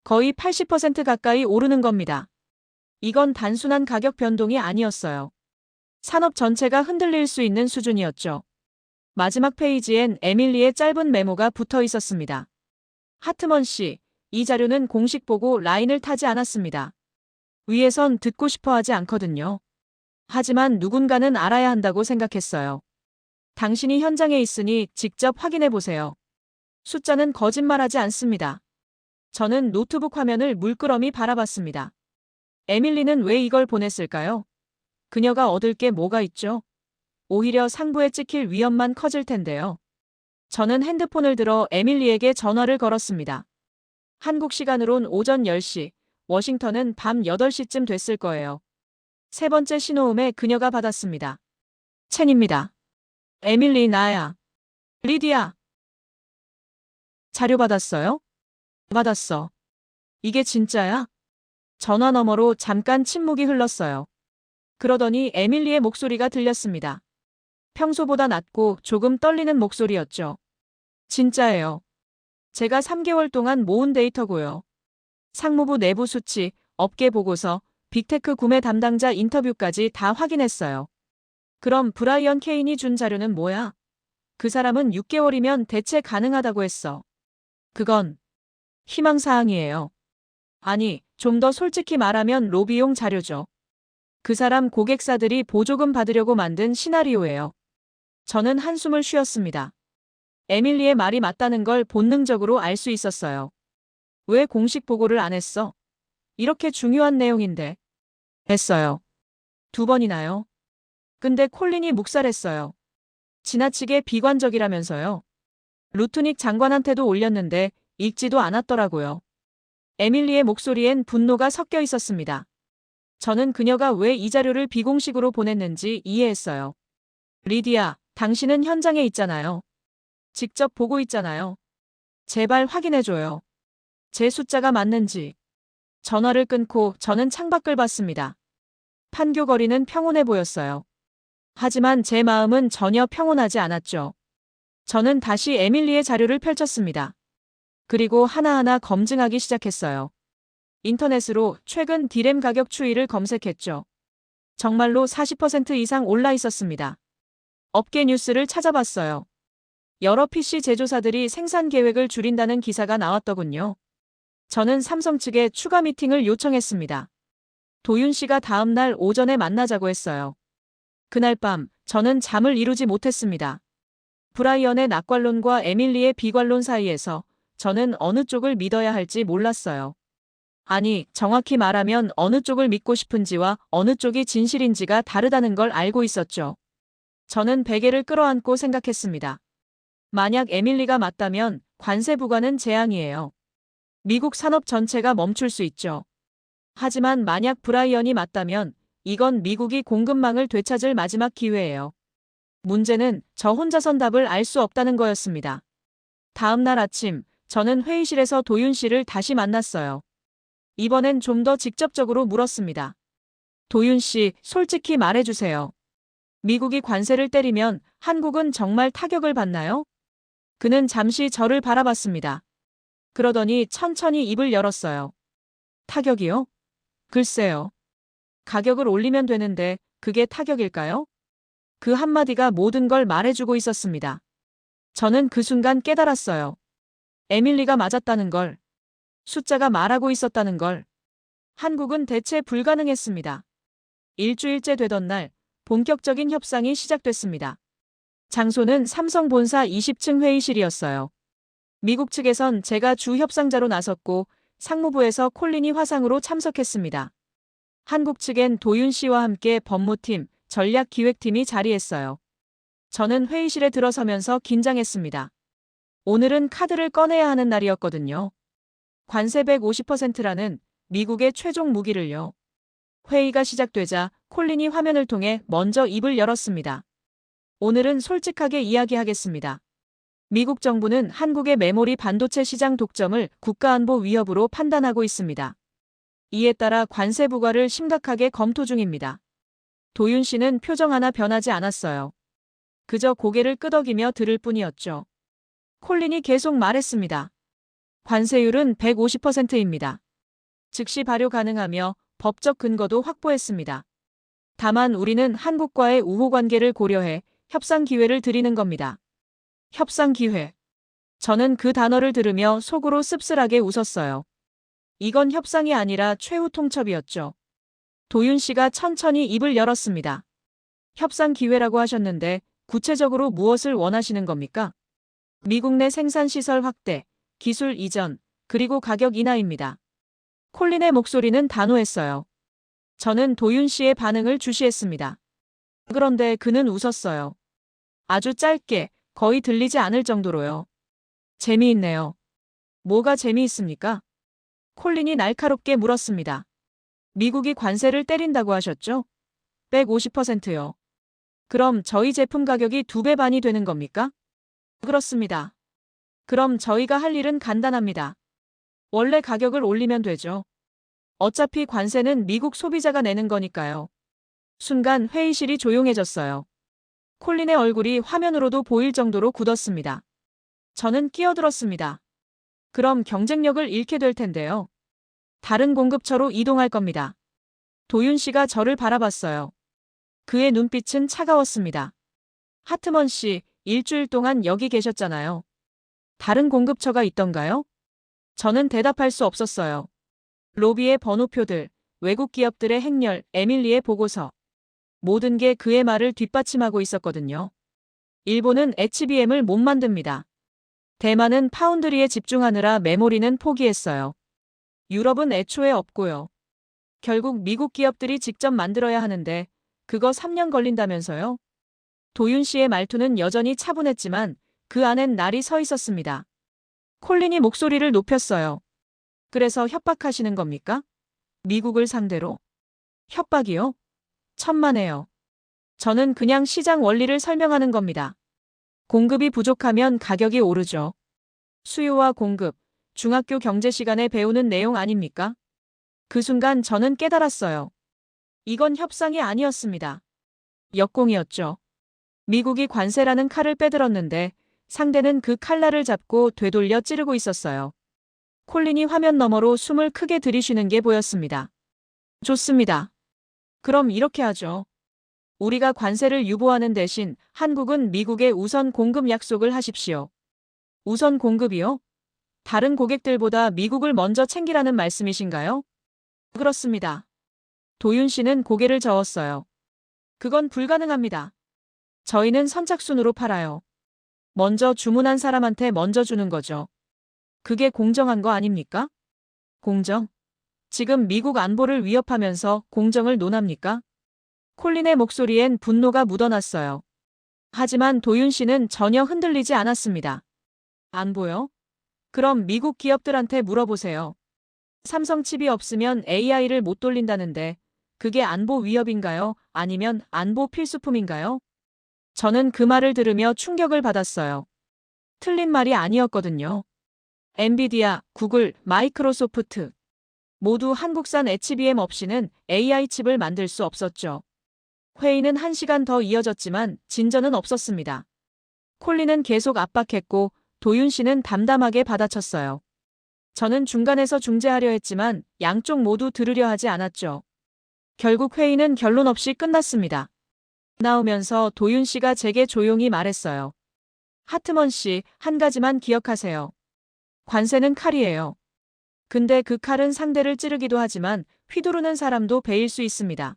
거의 80% 가까이 오르는 겁니다. 이건 단순한 가격 변동이 아니었어요. 산업 전체가 흔들릴 수 있는 수준이었죠. 마지막 페이지엔 에밀리의 짧은 메모가 붙어 있었습니다. 하트먼 씨, 이 자료는 공식 보고 라인을 타지 않았습니다. 위에선 듣고 싶어 하지 않거든요. 하지만 누군가는 알아야 한다고 생각했어요. 당신이 현장에 있으니 직접 확인해 보세요. 숫자는 거짓말하지 않습니다. 저는 노트북 화면을 물끄러미 바라봤습니다. 에밀리는 왜 이걸 보냈을까요? 그녀가 얻을 게 뭐가 있죠? 오히려 상부에 찍힐 위험만 커질 텐데요. 저는 핸드폰을 들어 에밀리에게 전화를 걸었습니다. 한국 시간으론 오전 10시, 워싱턴은 밤 8시쯤 됐을 거예요. 세 번째 신호음에 그녀가 받았습니다. 첸입니다. 에밀리 나야. 리디야. 자료 받았어요? 받았어. 이게 진짜야? 전화 너머로 잠깐 침묵이 흘렀어요. 그러더니 에밀리의 목소리가 들렸습니다. 평소보다 낮고 조금 떨리는 목소리였죠. 진짜예요. 제가 3개월 동안 모은 데이터고요. 상무부 내부 수치, 업계 보고서, 빅테크 구매 담당자 인터뷰까지 다 확인했어요. 그럼 브라이언 케인이 준 자료는 뭐야? 그 사람은 6개월이면 대체 가능하다고 했어. 그건 희망사항이에요. 아니, 좀 더 솔직히 말하면 로비용 자료죠. 그 사람 고객사들이 보조금 받으려고 만든 시나리오예요. 저는 한숨을 쉬었습니다. 에밀리의 말이 맞다는 걸 본능적으로 알 수 있었어요. 왜 공식 보고를 안 했어? 이렇게 중요한 내용인데. 했어요. 2번이나요? 근데 콜린이 묵살했어요. 지나치게 비관적이라면서요. 루트닉 장관한테도 올렸는데 읽지도 않았더라고요. 에밀리의 목소리엔 분노가 섞여 있었습니다. 저는 그녀가 왜 이 자료를 비공식으로 보냈는지 이해했어요. 리디아, 당신은 현장에 있잖아요. 직접 보고 있잖아요. 제발 확인해줘요. 제 숫자가 맞는지. 전화를 끊고 저는 창밖을 봤습니다. 판교거리는 평온해 보였어요. 하지만 제 마음은 전혀 평온하지 않았죠. 저는 다시 에밀리의 자료를 펼쳤습니다. 그리고 하나하나 검증하기 시작했어요. 인터넷으로 최근 D램 가격 추이를 검색했죠. 정말로 40% 이상 올라 있었습니다. 업계 뉴스를 찾아봤어요. 여러 PC 제조사들이 생산 계획을 줄인다는 기사가 나왔더군요. 저는 삼성 측에 추가 미팅을 요청했습니다. 도윤 씨가 다음 날 오전에 만나자고 했어요. 그날 밤 저는 잠을 이루지 못했습니다. 브라이언의 낙관론과 에밀리의 비관론 사이에서 저는 어느 쪽을 믿어야 할지 몰랐어요. 아니, 정확히 말하면 어느 쪽을 믿고 싶은지와 어느 쪽이 진실인지가 다르다는 걸 알고 있었죠. 저는 베개를 끌어안고 생각했습니다. 만약 에밀리가 맞다면 관세 부과는 재앙이에요. 미국 산업 전체가 멈출 수 있죠. 하지만 만약 브라이언이 맞다면 이건 미국이 공급망을 되찾을 마지막 기회예요. 문제는 저 혼자선 답을 알 수 없다는 거였습니다. 다음 날 아침, 저는 회의실에서 도윤 씨를 다시 만났어요. 이번엔 좀 더 직접적으로 물었습니다. 도윤 씨, 솔직히 말해주세요. 미국이 관세를 때리면 한국은 정말 타격을 받나요? 그는 잠시 저를 바라봤습니다. 그러더니 천천히 입을 열었어요. 타격이요? 글쎄요. 가격을 올리면 되는데 그게 타격일까요? 그 한마디가 모든 걸 말해주고 있었습니다. 저는 그 순간 깨달았어요. 에밀리가 맞았다는 걸. 숫자가 말하고 있었다는 걸. 한국은 대체 불가능했습니다. 일주일째 되던 날 본격적인 협상이 시작됐습니다. 장소는 삼성 본사 20층 회의실이었어요. 미국 측에선 제가 주 협상자로 나섰고 상무부에서 콜린이 화상으로 참석했습니다. 한국 측엔 도윤 씨와 함께 법무팀, 전략기획팀이 자리했어요. 저는 회의실에 들어서면서 긴장했습니다. 오늘은 카드를 꺼내야 하는 날이었거든요. 관세 150%라는 미국의 최종 무기를요. 회의가 시작되자 콜린이 화면을 통해 먼저 입을 열었습니다. 오늘은 솔직하게 이야기하겠습니다. 미국 정부는 한국의 메모리 반도체 시장 독점을 국가안보 위협으로 판단하고 있습니다. 이에 따라 관세 부과를 심각하게 검토 중입니다. 도윤 씨는 표정 하나 변하지 않았어요. 그저 고개를 끄덕이며 들을 뿐이었죠. 콜린이 계속 말했습니다. 관세율은 150%입니다. 즉시 발효 가능하며 법적 근거도 확보했습니다. 다만 우리는 한국과의 우호 관계를 고려해 협상 기회를 드리는 겁니다. 협상 기회. 저는 그 단어를 들으며 속으로 씁쓸하게 웃었어요. 이건 협상이 아니라 최후 통첩이었죠. 도윤 씨가 천천히 입을 열었습니다. 협상 기회라고 하셨는데 구체적으로 무엇을 원하시는 겁니까? 미국 내 생산시설 확대, 기술 이전, 그리고 가격 인하입니다. 콜린의 목소리는 단호했어요. 저는 도윤 씨의 반응을 주시했습니다. 그런데 그는 웃었어요. 아주 짧게, 거의 들리지 않을 정도로요. 재미있네요. 뭐가 재미있습니까? 콜린이 날카롭게 물었습니다. 미국이 관세를 때린다고 하셨죠? 150%요. 그럼 저희 제품 가격이 2배 반이 되는 겁니까? 그렇습니다. 그럼 저희가 할 일은 간단합니다. 원래 가격을 올리면 되죠. 어차피 관세는 미국 소비자가 내는 거니까요. 순간 회의실이 조용해졌어요. 콜린의 얼굴이 화면으로도 보일 정도로 굳었습니다. 저는 끼어들었습니다. 그럼 경쟁력을 잃게 될 텐데요. 다른 공급처로 이동할 겁니다. 도윤 씨가 저를 바라봤어요. 그의 눈빛은 차가웠습니다. 하트먼 씨, 일주일 동안 여기 계셨잖아요. 다른 공급처가 있던가요? 저는 대답할 수 없었어요. 로비의 번호표들, 외국 기업들의 행렬, 에밀리의 보고서. 모든 게 그의 말을 뒷받침하고 있었거든요. 일본은 HBM을 못 만듭니다. 대만은 파운드리에 집중하느라 메모리는 포기했어요. 유럽은 애초에 없고요. 결국 미국 기업들이 직접 만들어야 하는데 그거 3년 걸린다면서요? 도윤 씨의 말투는 여전히 차분했지만 그 안엔 날이 서 있었습니다. 콜린이 목소리를 높였어요. 그래서 협박하시는 겁니까? 미국을 상대로. 협박이요? 천만에요. 저는 그냥 시장 원리를 설명하는 겁니다. 공급이 부족하면 가격이 오르죠. 수요와 공급, 중학교 경제 시간에 배우는 내용 아닙니까? 그 순간 저는 깨달았어요. 이건 협상이 아니었습니다. 역공이었죠. 미국이 관세라는 칼을 빼들었는데 상대는 그 칼날을 잡고 되돌려 찌르고 있었어요. 콜린이 화면 너머로 숨을 크게 들이쉬는 게 보였습니다. 좋습니다. 그럼 이렇게 하죠. 우리가 관세를 유보하는 대신 한국은 미국에 우선 공급 약속을 하십시오. 우선 공급이요? 다른 고객들보다 미국을 먼저 챙기라는 말씀이신가요? 그렇습니다. 도윤 씨는 고개를 저었어요. 그건 불가능합니다. 저희는 선착순으로 팔아요. 먼저 주문한 사람한테 먼저 주는 거죠. 그게 공정한 거 아닙니까? 공정? 지금 미국 안보를 위협하면서 공정을 논합니까? 콜린의 목소리엔 분노가 묻어났어요. 하지만 도윤 씨는 전혀 흔들리지 않았습니다. 안보요? 그럼 미국 기업들한테 물어보세요. 삼성 칩이 없으면 AI를 못 돌린다는데 그게 안보 위협인가요? 아니면 안보 필수품인가요? 저는 그 말을 들으며 충격을 받았어요. 틀린 말이 아니었거든요. 엔비디아, 구글, 마이크로소프트 모두 한국산 HBM 없이는 AI 칩을 만들 수 없었죠. 회의는 1시간 더 이어졌지만 진전은 없었습니다. 콜린은 계속 압박했고 도윤 씨는 담담하게 받아쳤어요. 저는 중간에서 중재하려 했지만 양쪽 모두 들으려 하지 않았죠. 결국 회의는 결론 없이 끝났습니다. 나오면서 도윤 씨가 제게 조용히 말했어요. 하트먼 씨, 한 가지만 기억하세요. 관세는 칼이에요. 근데 그 칼은 상대를 찌르기도 하지만 휘두르는 사람도 베일 수 있습니다.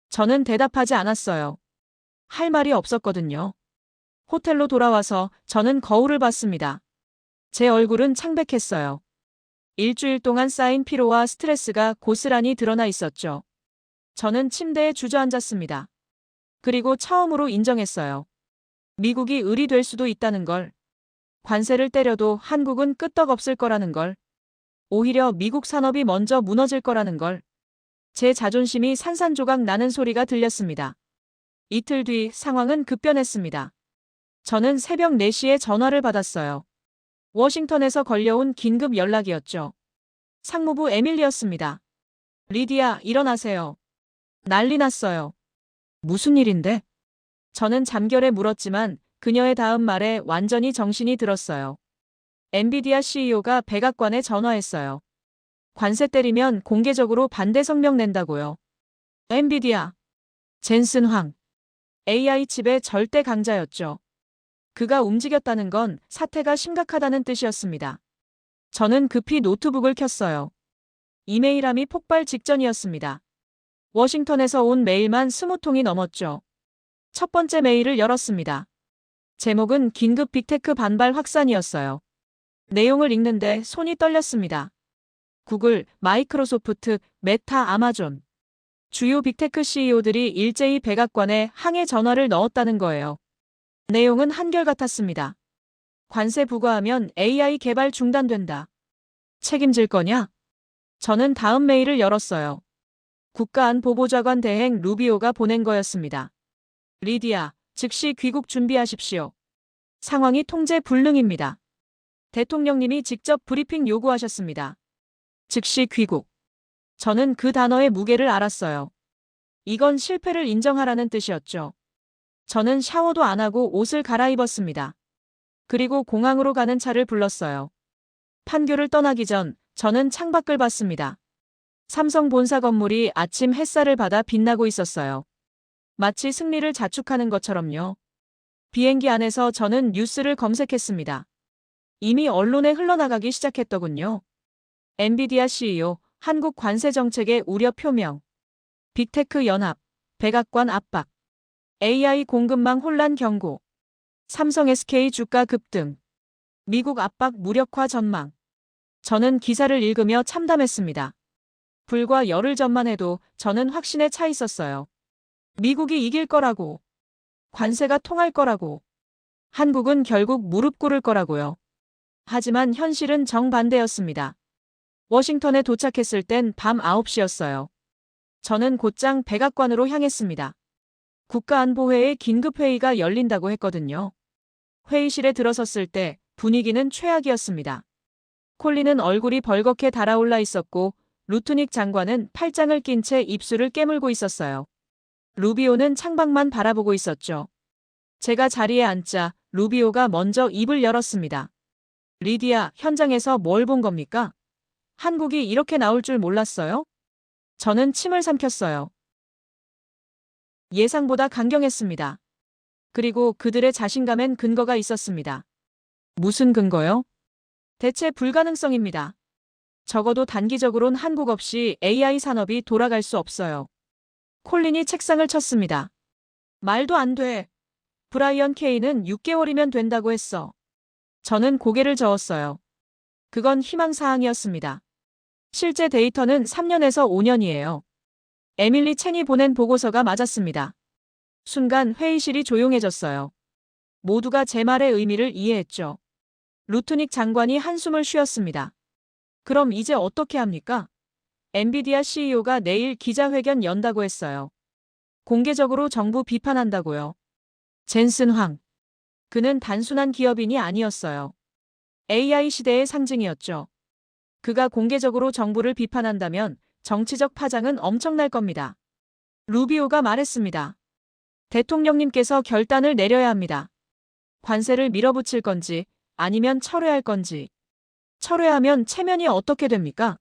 저는 대답하지 않았어요. 할 말이 없었거든요. 호텔로 돌아와서 저는 거울을 봤습니다. 제 얼굴은 창백했어요. 일주일 동안 쌓인 피로와 스트레스가 고스란히 드러나 있었죠. 저는 침대에 주저앉았습니다. 그리고 처음으로 인정했어요. 미국이 을이 될 수도 있다는 걸. 관세를 때려도 한국은 끄떡없을 거라는 걸. 오히려 미국 산업이 먼저 무너질 거라는 걸. 제 자존심이 산산조각 나는 소리가 들렸습니다. 이틀 뒤 상황은 급변했습니다. 저는 새벽 4시에 전화를 받았어요. 워싱턴에서 걸려온 긴급 연락이었죠. 상무부 에밀리였습니다. 리디아, 일어나세요. 난리 났어요. 무슨 일인데? 저는 잠결에 물었지만 그녀의 다음 말에 완전히 정신이 들었어요. 엔비디아 CEO가 백악관에 전화했어요. 관세 때리면 공개적으로 반대 성명 낸다고요. 엔비디아. 젠슨 황. AI 칩의 절대 강자였죠. 그가 움직였다는 건 사태가 심각하다는 뜻이었습니다. 저는 급히 노트북을 켰어요. 이메일함이 폭발 직전이었습니다. 워싱턴에서 온 메일만 20통이 넘었죠. 첫 번째 메일을 열었습니다. 제목은 긴급 빅테크 반발 확산이었어요. 내용을 읽는데 손이 떨렸습니다. 구글, 마이크로소프트, 메타, 아마존. 주요 빅테크 CEO들이 일제히 백악관에 항해 전화를 넣었다는 거예요. 내용은 한결같았습니다. 관세 부과하면 AI 개발 중단된다. 책임질 거냐? 저는 다음 메일을 열었어요. 국가안보보좌관 대행 루비오가 보낸 거였습니다. 리디아, 즉시 귀국 준비하십시오. 상황이 통제 불능입니다. 대통령님이 직접 브리핑 요구하셨습니다. 즉시 귀국. 저는 그 단어의 무게를 알았어요. 이건 실패를 인정하라는 뜻이었죠. 저는 샤워도 안 하고 옷을 갈아입었습니다. 그리고 공항으로 가는 차를 불렀어요. 판교를 떠나기 전 저는 창밖을 봤습니다. 삼성 본사 건물이 아침 햇살을 받아 빛나고 있었어요. 마치 승리를 자축하는 것처럼요. 비행기 안에서 저는 뉴스를 검색했습니다. 이미 언론에 흘러나가기 시작했더군요. 엔비디아 CEO, 한국 관세 정책의 우려 표명. 빅테크 연합, 백악관 압박. AI 공급망 혼란 경고. 삼성 SK 주가 급등. 미국 압박 무력화 전망. 저는 기사를 읽으며 참담했습니다. 불과 열흘 전만 해도 저는 확신에 차 있었어요. 미국이 이길 거라고. 관세가 통할 거라고. 한국은 결국 무릎 꿇을 거라고요. 하지만 현실은 정반대였습니다. 워싱턴에 도착했을 땐 밤 9시였어요. 저는 곧장 백악관으로 향했습니다. 국가안보회의 긴급회의가 열린다고 했거든요. 회의실에 들어섰을 때 분위기는 최악이었습니다. 콜린은 얼굴이 벌겋게 달아올라 있었고 루트닉 장관은 팔짱을 낀 채 입술을 깨물고 있었어요. 루비오는 창밖만 바라보고 있었죠. 제가 자리에 앉자 루비오가 먼저 입을 열었습니다. 리디아, 현장에서 뭘 본 겁니까? 한국이 이렇게 나올 줄 몰랐어요? 저는 침을 삼켰어요. 예상보다 강경했습니다. 그리고 그들의 자신감엔 근거가 있었습니다. 무슨 근거요? 대체 불가능성입니다. 적어도 단기적으로는 한국 없이 AI 산업이 돌아갈 수 없어요. 콜린이 책상을 쳤습니다. 말도 안 돼. 브라이언 케이는 6개월이면 된다고 했어. 저는 고개를 저었어요. 그건 희망사항이었습니다. 실제 데이터는 3년에서 5년이에요. 에밀리 첸이 보낸 보고서가 맞았습니다. 순간 회의실이 조용해졌어요. 모두가 제 말의 의미를 이해했죠. 루트닉 장관이 한숨을 쉬었습니다. 그럼 이제 어떻게 합니까? 엔비디아 CEO가 내일 기자회견 연다고 했어요. 공개적으로 정부 비판한다고요. 젠슨 황. 그는 단순한 기업인이 아니었어요. AI 시대의 상징이었죠. 그가 공개적으로 정부를 비판한다면 정치적 파장은 엄청날 겁니다. 루비오가 말했습니다. 대통령님께서 결단을 내려야 합니다. 관세를 밀어붙일 건지 아니면 철회할 건지. 철회하면 체면이 어떻게 됩니까?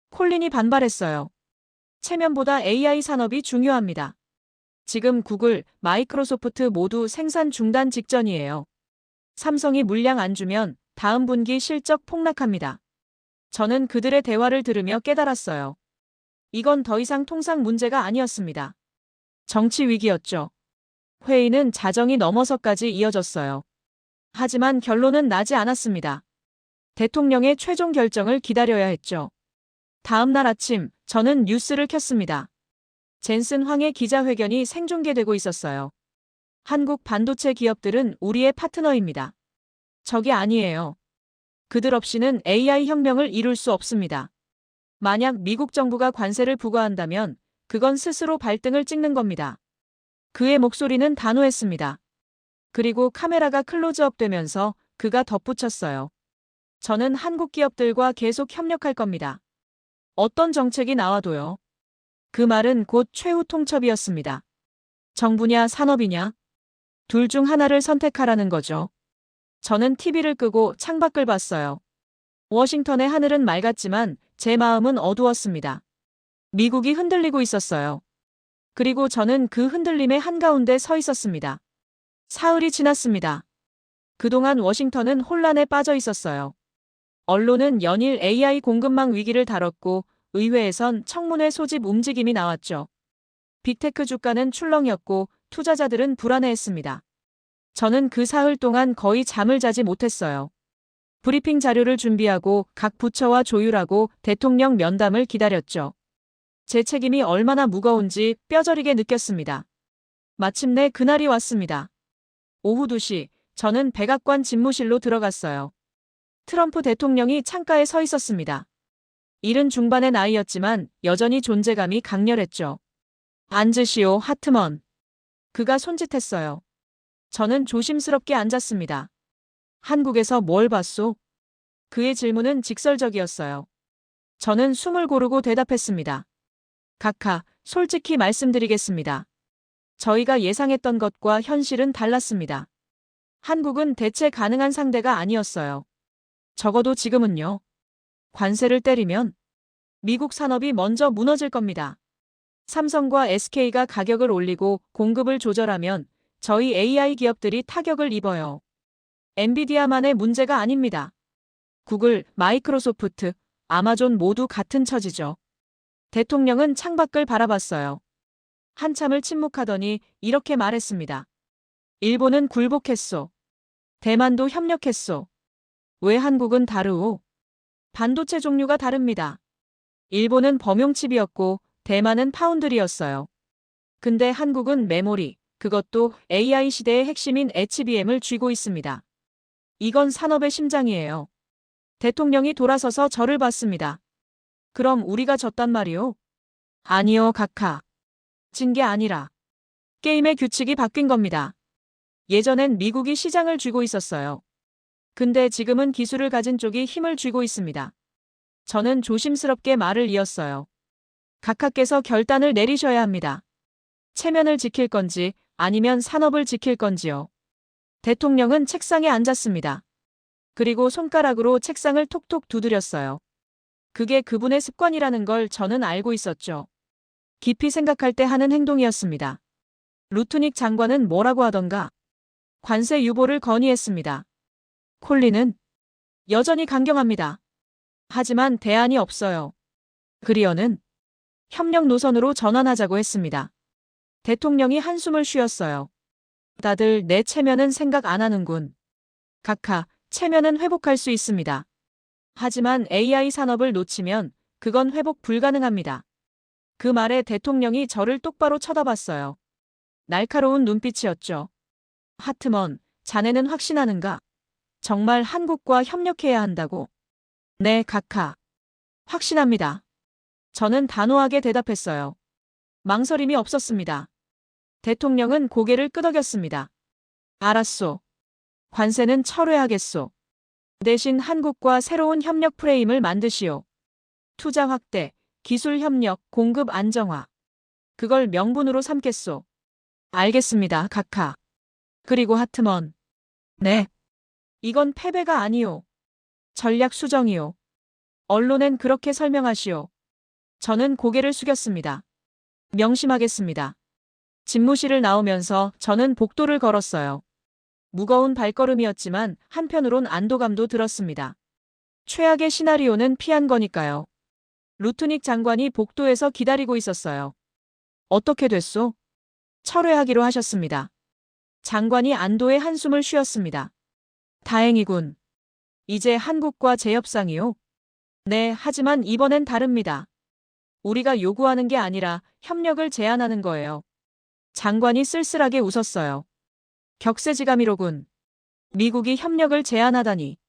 콜린이 반발했어요. 체면보다 AI 산업이 중요합니다. 지금 구글, 마이크로소프트 모두 생산 중단 직전이에요. 삼성이 물량 안 주면 다음 분기 실적 폭락합니다. 저는 그들의 대화를 들으며 깨달았어요. 이건 더 이상 통상 문제가 아니었습니다. 정치 위기였죠. 회의는 자정이 넘어서까지 이어졌어요. 하지만 결론은 나지 않았습니다. 대통령의 최종 결정을 기다려야 했죠. 다음 날 아침, 저는 뉴스를 켰습니다. 젠슨 황의 기자회견이 생중계되고 있었어요. 한국 반도체 기업들은 우리의 파트너입니다. 적이 아니에요. 그들 없이는 AI 혁명을 이룰 수 없습니다. 만약 미국 정부가 관세를 부과한다면 그건 스스로 발등을 찍는 겁니다. 그의 목소리는 단호했습니다. 그리고 카메라가 클로즈업 되면서 그가 덧붙였어요. 저는 한국 기업들과 계속 협력할 겁니다. 어떤 정책이 나와도요. 그 말은 곧 최후 통첩이었습니다. 정부냐 산업이냐? 둘 중 하나를 선택하라는 거죠. 저는 TV를 끄고 창밖을 봤어요. 워싱턴의 하늘은 맑았지만 제 마음은 어두웠습니다. 미국이 흔들리고 있었어요. 그리고 저는 그 흔들림의 한가운데 서 있었습니다. 사흘이 지났습니다. 그동안 워싱턴은 혼란에 빠져 있었어요. 언론은 연일 AI 공급망 위기를 다뤘고 의회에선 청문회 소집 움직임이 나왔죠. 빅테크 주가는 출렁였고 투자자들은 불안해했습니다. 저는 그 사흘 동안 거의 잠을 자지 못했어요. 브리핑 자료를 준비하고 각 부처와 조율하고 대통령 면담을 기다렸죠. 제 책임이 얼마나 무거운지 뼈저리게 느꼈습니다. 마침내 그날이 왔습니다. 오후 2시, 저는 백악관 집무실로 들어갔어요. 트럼프 대통령이 창가에 서 있었습니다. 70 중반의 나이였지만 여전히 존재감이 강렬했죠. 앉으시오, 하트먼. 그가 손짓했어요. 저는 조심스럽게 앉았습니다. 한국에서 뭘 봤소? 그의 질문은 직설적이었어요. 저는 숨을 고르고 대답했습니다. 각하, 솔직히 말씀드리겠습니다. 저희가 예상했던 것과 현실은 달랐습니다. 한국은 대체 가능한 상대가 아니었어요. 적어도 지금은요. 관세를 때리면 미국 산업이 먼저 무너질 겁니다. 삼성과 SK가 가격을 올리고 공급을 조절하면 저희 AI 기업들이 타격을 입어요. 엔비디아만의 문제가 아닙니다. 구글, 마이크로소프트, 아마존 모두 같은 처지죠. 대통령은 창밖을 바라봤어요. 한참을 침묵하더니 이렇게 말했습니다. 일본은 굴복했소. 대만도 협력했소. 왜 한국은 다르오? 반도체 종류가 다릅니다. 일본은 범용칩이었고 대만은 파운드리였어요. 근데 한국은 메모리, 그것도 AI 시대의 핵심인 HBM을 쥐고 있습니다. 이건 산업의 심장이에요. 대통령이 돌아서서 저를 봤습니다. 그럼 우리가 졌단 말이오? 아니요, 각하. 진 게 아니라 게임의 규칙이 바뀐 겁니다. 예전엔 미국이 시장을 쥐고 있었어요. 근데 지금은 기술을 가진 쪽이 힘을 쥐고 있습니다. 저는 조심스럽게 말을 이었어요. 각하께서 결단을 내리셔야 합니다. 체면을 지킬 건지 아니면 산업을 지킬 건지요. 대통령은 책상에 앉았습니다. 그리고 손가락으로 책상을 톡톡 두드렸어요. 그게 그분의 습관이라는 걸 저는 알고 있었죠. 깊이 생각할 때 하는 행동이었습니다. 루트닉 장관은 뭐라고 하던가? 관세 유보를 건의했습니다. 콜린은 여전히 강경합니다. 하지만 대안이 없어요. 그리어는 협력 노선으로 전환하자고 했습니다. 대통령이 한숨을 쉬었어요. 다들 내 체면은 생각 안 하는군. 각하, 체면은 회복할 수 있습니다. 하지만 AI 산업을 놓치면 그건 회복 불가능합니다. 그 말에 대통령이 저를 똑바로 쳐다봤어요. 날카로운 눈빛이었죠. 하트먼, 자네는 확신하는가? 정말 한국과 협력해야 한다고? 네, 각하. 확신합니다. 저는 단호하게 대답했어요. 망설임이 없었습니다. 대통령은 고개를 끄덕였습니다. 알았소. 관세는 철회하겠소. 대신 한국과 새로운 협력 프레임을 만드시오. 투자 확대, 기술 협력, 공급 안정화. 그걸 명분으로 삼겠소. 알겠습니다, 각하. 그리고 하트먼. 네. 이건 패배가 아니오. 전략 수정이오. 언론엔 그렇게 설명하시오. 저는 고개를 숙였습니다. 명심하겠습니다. 집무실을 나오면서 저는 복도를 걸었어요. 무거운 발걸음이었지만 한편으론 안도감도 들었습니다. 최악의 시나리오는 피한 거니까요. 루트닉 장관이 복도에서 기다리고 있었어요. 어떻게 됐소? 철회하기로 하셨습니다. 장관이 안도의 한숨을 쉬었습니다. 다행이군. 이제 한국과 재협상이요? 네, 하지만 이번엔 다릅니다. 우리가 요구하는 게 아니라 협력을 제안하는 거예요. 장관이 쓸쓸하게 웃었어요. 격세지감이로군. 미국이 협력을 제안하다니.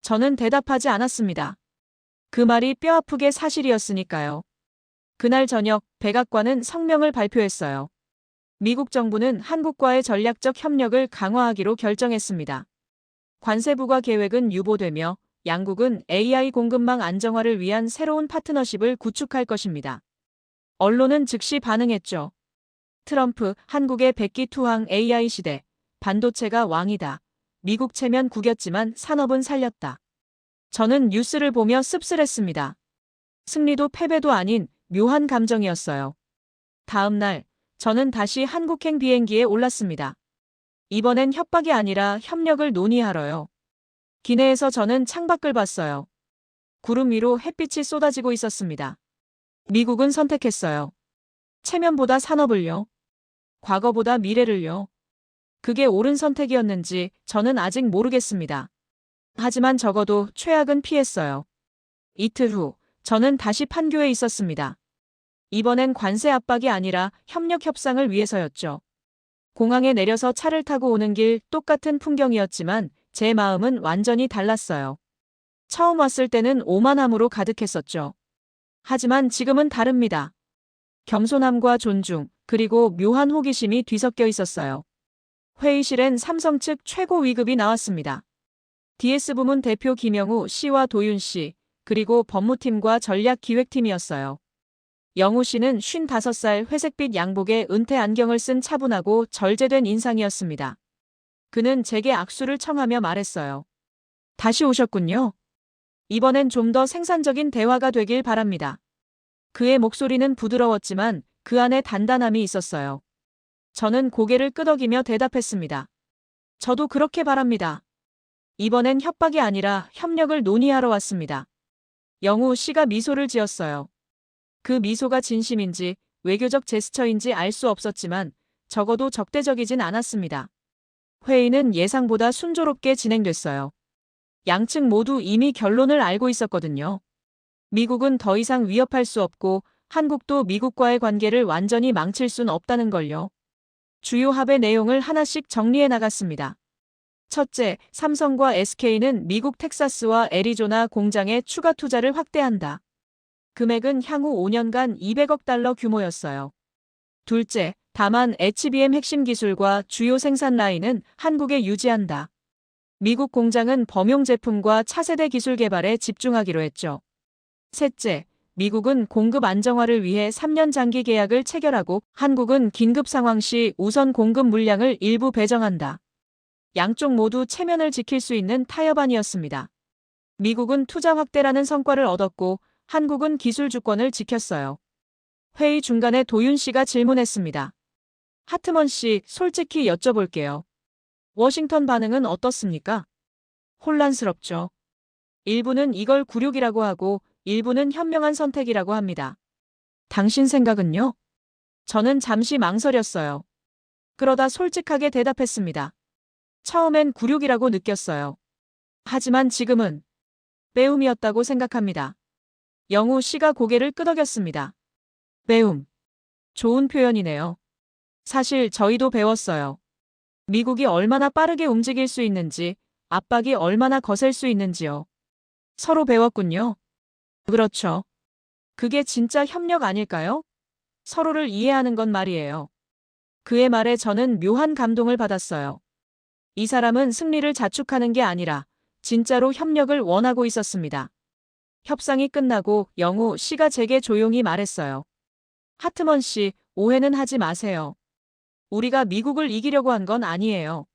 저는 대답하지 않았습니다. 그 말이 뼈아프게 사실이었으니까요. 그날 저녁 백악관은 성명을 발표했어요. 미국 정부는 한국과의 전략적 협력을 강화하기로 결정했습니다. 관세 부과 계획은 유보되며 양국은 AI 공급망 안정화를 위한 새로운 파트너십을 구축할 것입니다. 언론은 즉시 반응했죠. 트럼프, 한국의 백기투항 AI 시대, 반도체가 왕이다. 미국 체면 구겼지만 산업은 살렸다. 저는 뉴스를 보며 씁쓸했습니다. 승리도 패배도 아닌 묘한 감정이었어요. 다음 날, 저는 다시 한국행 비행기에 올랐습니다. 이번엔 협박이 아니라 협력을 논의하러요. 기내에서 저는 창밖을 봤어요. 구름 위로 햇빛이 쏟아지고 있었습니다. 미국은 선택했어요. 체면보다 산업을요. 과거보다 미래를요. 그게 옳은 선택이었는지 저는 아직 모르겠습니다. 하지만 적어도 최악은 피했어요. 이틀 후, 저는 다시 판교에 있었습니다. 이번엔 관세 압박이 아니라 협력 협상을 위해서였죠. 공항에 내려서 차를 타고 오는 길 똑같은 풍경이었지만 제 마음은 완전히 달랐어요. 처음 왔을 때는 오만함으로 가득했었죠. 하지만 지금은 다릅니다. 겸손함과 존중, 그리고 묘한 호기심이 뒤섞여 있었어요. 회의실엔 삼성 측 최고 위급이 나왔습니다. DS 부문 대표 김영우 씨와 도윤 씨, 그리고 법무팀과 전략기획팀이었어요. 영우 씨는 55살 회색빛 양복에 은퇴 안경을 쓴 차분하고 절제된 인상이었습니다. 그는 제게 악수를 청하며 말했어요. 다시 오셨군요. 이번엔 좀 더 생산적인 대화가 되길 바랍니다. 그의 목소리는 부드러웠지만 그 안에 단단함이 있었어요. 저는 고개를 끄덕이며 대답했습니다. 저도 그렇게 바랍니다. 이번엔 협박이 아니라 협력을 논의하러 왔습니다. 영우 씨가 미소를 지었어요. 그 미소가 진심인지 외교적 제스처인지 알 수 없었지만 적어도 적대적이진 않았습니다. 회의는 예상보다 순조롭게 진행됐어요. 양측 모두 이미 결론을 알고 있었거든요. 미국은 더 이상 위협할 수 없고 한국도 미국과의 관계를 완전히 망칠 순 없다는 걸요. 주요 합의 내용을 하나씩 정리해 나갔습니다. 첫째, 삼성과 SK는 미국 텍사스와 애리조나 공장에 추가 투자를 확대한다. 금액은 향후 5년간 200억 달러 규모였어요. 둘째, 다만 HBM 핵심 기술과 주요 생산 라인은 한국에 유지한다. 미국 공장은 범용 제품과 차세대 기술 개발에 집중하기로 했죠. 셋째, 미국은 공급 안정화를 위해 3년 장기 계약을 체결하고 한국은 긴급 상황 시 우선 공급 물량을 일부 배정한다. 양쪽 모두 체면을 지킬 수 있는 타협안이었습니다. 미국은 투자 확대라는 성과를 얻었고 한국은 기술 주권을 지켰어요. 회의 중간에 도윤 씨가 질문했습니다. 하트먼 씨, 솔직히 여쭤볼게요. 워싱턴 반응은 어떻습니까? 혼란스럽죠. 일부는 이걸 굴욕이라고 하고 일부는 현명한 선택이라고 합니다. 당신 생각은요? 저는 잠시 망설였어요. 그러다 솔직하게 대답했습니다. 처음엔 굴욕이라고 느꼈어요. 하지만 지금은 배움이었다고 생각합니다. 영우 씨가 고개를 끄덕였습니다. 배움. 좋은 표현이네요. 사실 저희도 배웠어요. 미국이 얼마나 빠르게 움직일 수 있는지, 압박이 얼마나 거셀 수 있는지요. 서로 배웠군요. 그렇죠. 그게 진짜 협력 아닐까요? 서로를 이해하는 건 말이에요. 그의 말에 저는 묘한 감동을 받았어요. 이 사람은 승리를 자축하는 게 아니라 진짜로 협력을 원하고 있었습니다. 협상이 끝나고 영우 씨가 제게 조용히 말했어요. 하트먼 씨, 오해는 하지 마세요. 우리가 미국을 이기려고 한 건 아니에요.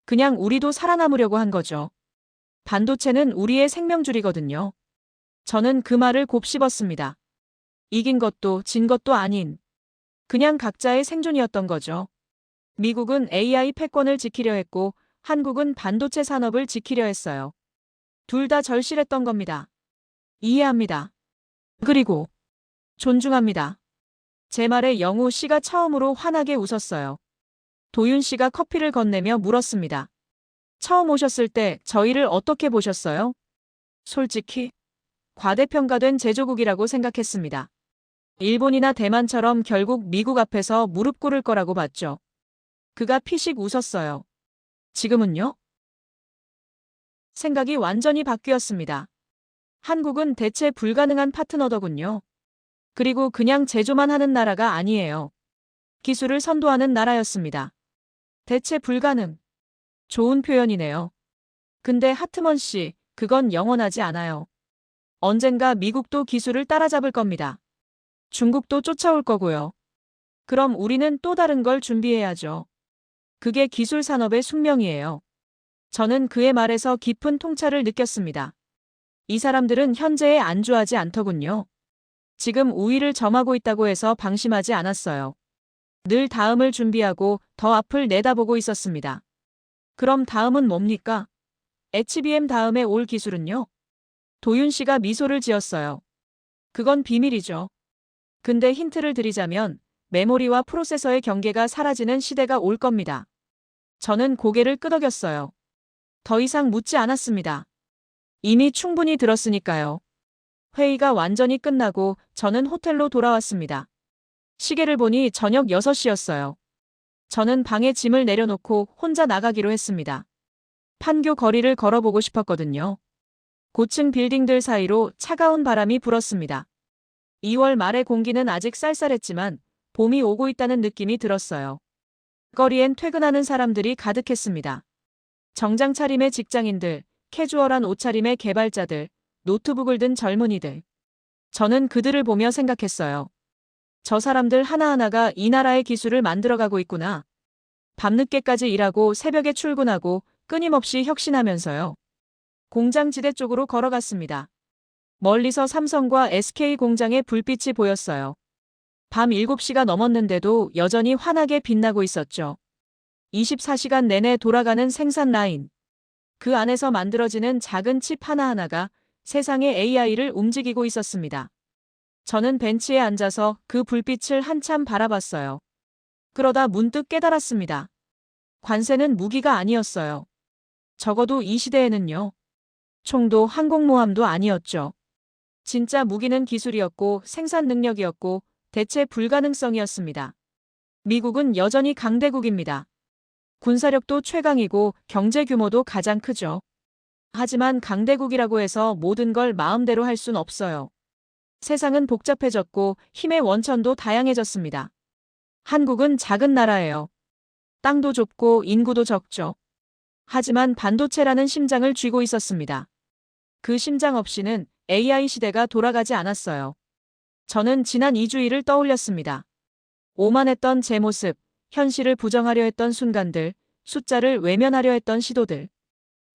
그냥 우리도 살아남으려고 한 거죠. 반도체는 우리의 생명줄이거든요. 저는 그 말을 곱씹었습니다. 이긴 것도 진 것도 아닌 그냥 각자의 생존이었던 거죠. 미국은 AI 패권을 지키려 했고 한국은 반도체 산업을 지키려 했어요. 둘 다 절실했던 겁니다. 이해합니다. 그리고 존중합니다. 제 말에 영우 씨가 처음으로 환하게 웃었어요. 도윤 씨가 커피를 건네며 물었습니다. 처음 오셨을 때 저희를 어떻게 보셨어요? 솔직히 과대평가된 제조국이라고 생각했습니다. 일본이나 대만처럼 결국 미국 앞에서 무릎 꿇을 거라고 봤죠. 그가 피식 웃었어요. 지금은요? 생각이 완전히 바뀌었습니다. 한국은 대체 불가능한 파트너더군요. 그리고 그냥 제조만 하는 나라가 아니에요. 기술을 선도하는 나라였습니다. 대체 불가능. 좋은 표현이네요. 근데 하트먼 씨, 그건 영원하지 않아요. 언젠가 미국도 기술을 따라잡을 겁니다. 중국도 쫓아올 거고요. 그럼 우리는 또 다른 걸 준비해야죠. 그게 기술 산업의 숙명이에요. 저는 그의 말에서 깊은 통찰을 느꼈습니다. 이 사람들은 현재에 안주하지 않더군요. 지금 우위를 점하고 있다고 해서 방심하지 않았어요. 늘 다음을 준비하고 더 앞을 내다보고 있었습니다. 그럼 다음은 뭡니까? HBM 다음에 올 기술은요? 도윤 씨가 미소를 지었어요. 그건 비밀이죠. 근데 힌트를 드리자면 메모리와 프로세서의 경계가 사라지는 시대가 올 겁니다. 저는 고개를 끄덕였어요. 더 이상 묻지 않았습니다. 이미 충분히 들었으니까요. 회의가 완전히 끝나고 저는 호텔로 돌아왔습니다. 시계를 보니 저녁 6시였어요. 저는 방에 짐을 내려놓고 혼자 나가기로 했습니다. 판교 거리를 걸어보고 싶었거든요. 고층 빌딩들 사이로 차가운 바람이 불었습니다. 2월 말의 공기는 아직 쌀쌀했지만 봄이 오고 있다는 느낌이 들었어요. 거리엔 퇴근하는 사람들이 가득했습니다. 정장 차림의 직장인들, 캐주얼한 옷차림의 개발자들, 노트북을 든 젊은이들. 저는 그들을 보며 생각했어요. 저 사람들 하나하나가 이 나라의 기술을 만들어가고 있구나. 밤늦게까지 일하고 새벽에 출근하고 끊임없이 혁신하면서요. 공장 지대 쪽으로 걸어갔습니다. 멀리서 삼성과 SK 공장의 불빛이 보였어요. 밤 7시가 넘었는데도 여전히 환하게 빛나고 있었죠. 24시간 내내 돌아가는 생산 라인. 그 안에서 만들어지는 작은 칩 하나하나가 세상의 AI를 움직이고 있었습니다. 저는 벤치에 앉아서 그 불빛을 한참 바라봤어요. 그러다 문득 깨달았습니다. 관세는 무기가 아니었어요. 적어도 이 시대에는요. 총도 항공모함도 아니었죠. 진짜 무기는 기술이었고 생산 능력이었고 대체 불가능성이었습니다. 미국은 여전히 강대국입니다. 군사력도 최강이고 경제 규모도 가장 크죠. 하지만 강대국이라고 해서 모든 걸 마음대로 할 순 없어요. 세상은 복잡해졌고 힘의 원천도 다양해졌습니다. 한국은 작은 나라예요. 땅도 좁고 인구도 적죠. 하지만 반도체라는 심장을 쥐고 있었습니다. 그 심장 없이는 AI 시대가 돌아가지 않았어요. 저는 지난 2주일을 떠올렸습니다. 오만했던 제 모습, 현실을 부정하려 했던 순간들, 숫자를 외면하려 했던 시도들.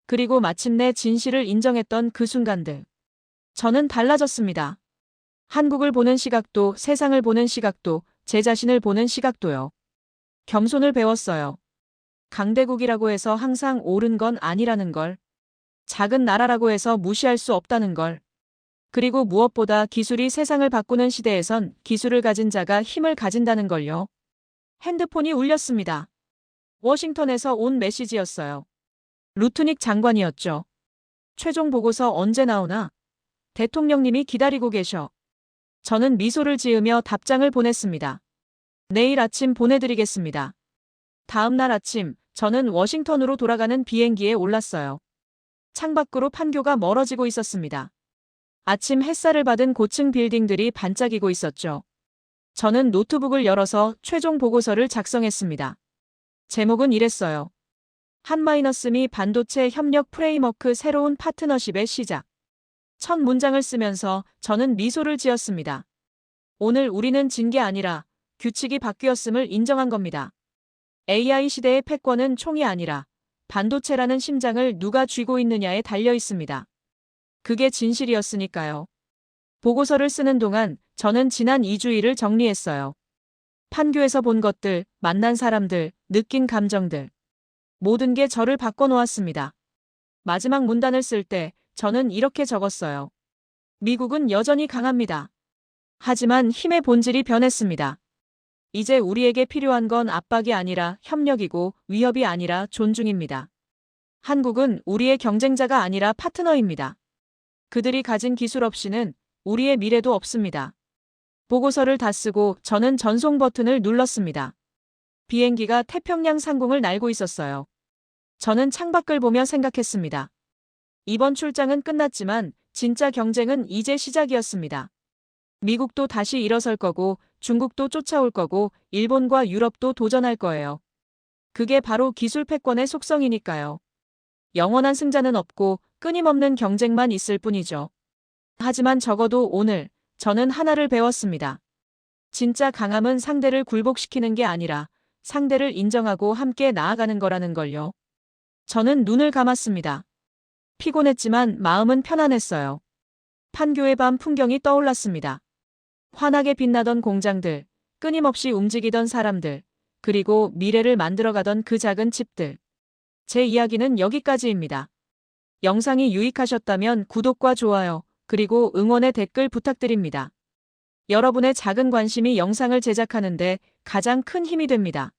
그리고 마침내 진실을 인정했던 그 순간들. 저는 달라졌습니다. 한국을 보는 시각도 세상을 보는 시각도 제 자신을 보는 시각도요. 겸손을 배웠어요. 강대국이라고 해서 항상 옳은 건 아니라는 걸. 작은 나라라고 해서 무시할 수 없다는 걸. 그리고 무엇보다 기술이 세상을 바꾸는 시대에선 기술을 가진 자가 힘을 가진다는 걸요. 핸드폰이 울렸습니다. 워싱턴에서 온 메시지였어요. 루트닉 장관이었죠. 최종 보고서 언제 나오나? 대통령님이 기다리고 계셔. 저는 미소를 지으며 답장을 보냈습니다. 내일 아침 보내드리겠습니다. 다음 날 아침, 저는 워싱턴으로 돌아가는 비행기에 올랐어요. 창밖으로 판교가 멀어지고 있었습니다. 아침 햇살을 받은 고층 빌딩들이 반짝이고 있었죠. 저는 노트북을 열어서 최종 보고서를 작성했습니다. 제목은 이랬어요. 한마이너스미 반도체 협력 프레임워크 새로운 파트너십의 시작. 첫 문장을 쓰면서 저는 미소를 지었습니다. 오늘 우리는 진 게 아니라 규칙이 바뀌었음을 인정한 겁니다. AI 시대의 패권은 총이 아니라 반도체라는 심장을 누가 쥐고 있느냐에 달려 있습니다. 그게 진실이었으니까요. 보고서를 쓰는 동안 저는 지난 2주일을 정리했어요. 판교에서 본 것들, 만난 사람들, 느낀 감정들. 모든 게 저를 바꿔놓았습니다. 마지막 문단을 쓸 때 저는 이렇게 적었어요. 미국은 여전히 강합니다. 하지만 힘의 본질이 변했습니다. 이제 우리에게 필요한 건 압박이 아니라 협력이고 위협이 아니라 존중입니다. 한국은 우리의 경쟁자가 아니라 파트너입니다. 그들이 가진 기술 없이는 우리의 미래도 없습니다. 보고서를 다 쓰고 저는 전송 버튼을 눌렀습니다. 비행기가 태평양 상공을 날고 있었어요. 저는 창밖을 보며 생각했습니다. 이번 출장은 끝났지만 진짜 경쟁은 이제 시작이었습니다. 미국도 다시 일어설 거고 중국도 쫓아올 거고 일본과 유럽도 도전할 거예요. 그게 바로 기술 패권의 속성이니까요. 영원한 승자는 없고 끊임없는 경쟁만 있을 뿐이죠. 하지만 적어도 오늘 저는 하나를 배웠습니다. 진짜 강함은 상대를 굴복시키는 게 아니라 상대를 인정하고 함께 나아가는 거라는 걸요. 저는 눈을 감았습니다. 피곤했지만 마음은 편안했어요. 판교의 밤 풍경이 떠올랐습니다. 환하게 빛나던 공장들, 끊임없이 움직이던 사람들, 그리고 미래를 만들어가던 그 작은 집들. 제 이야기는 여기까지입니다. 영상이 유익하셨다면 구독과 좋아요, 그리고 응원의 댓글 부탁드립니다. 여러분의 작은 관심이 영상을 제작하는 데 가장 큰 힘이 됩니다.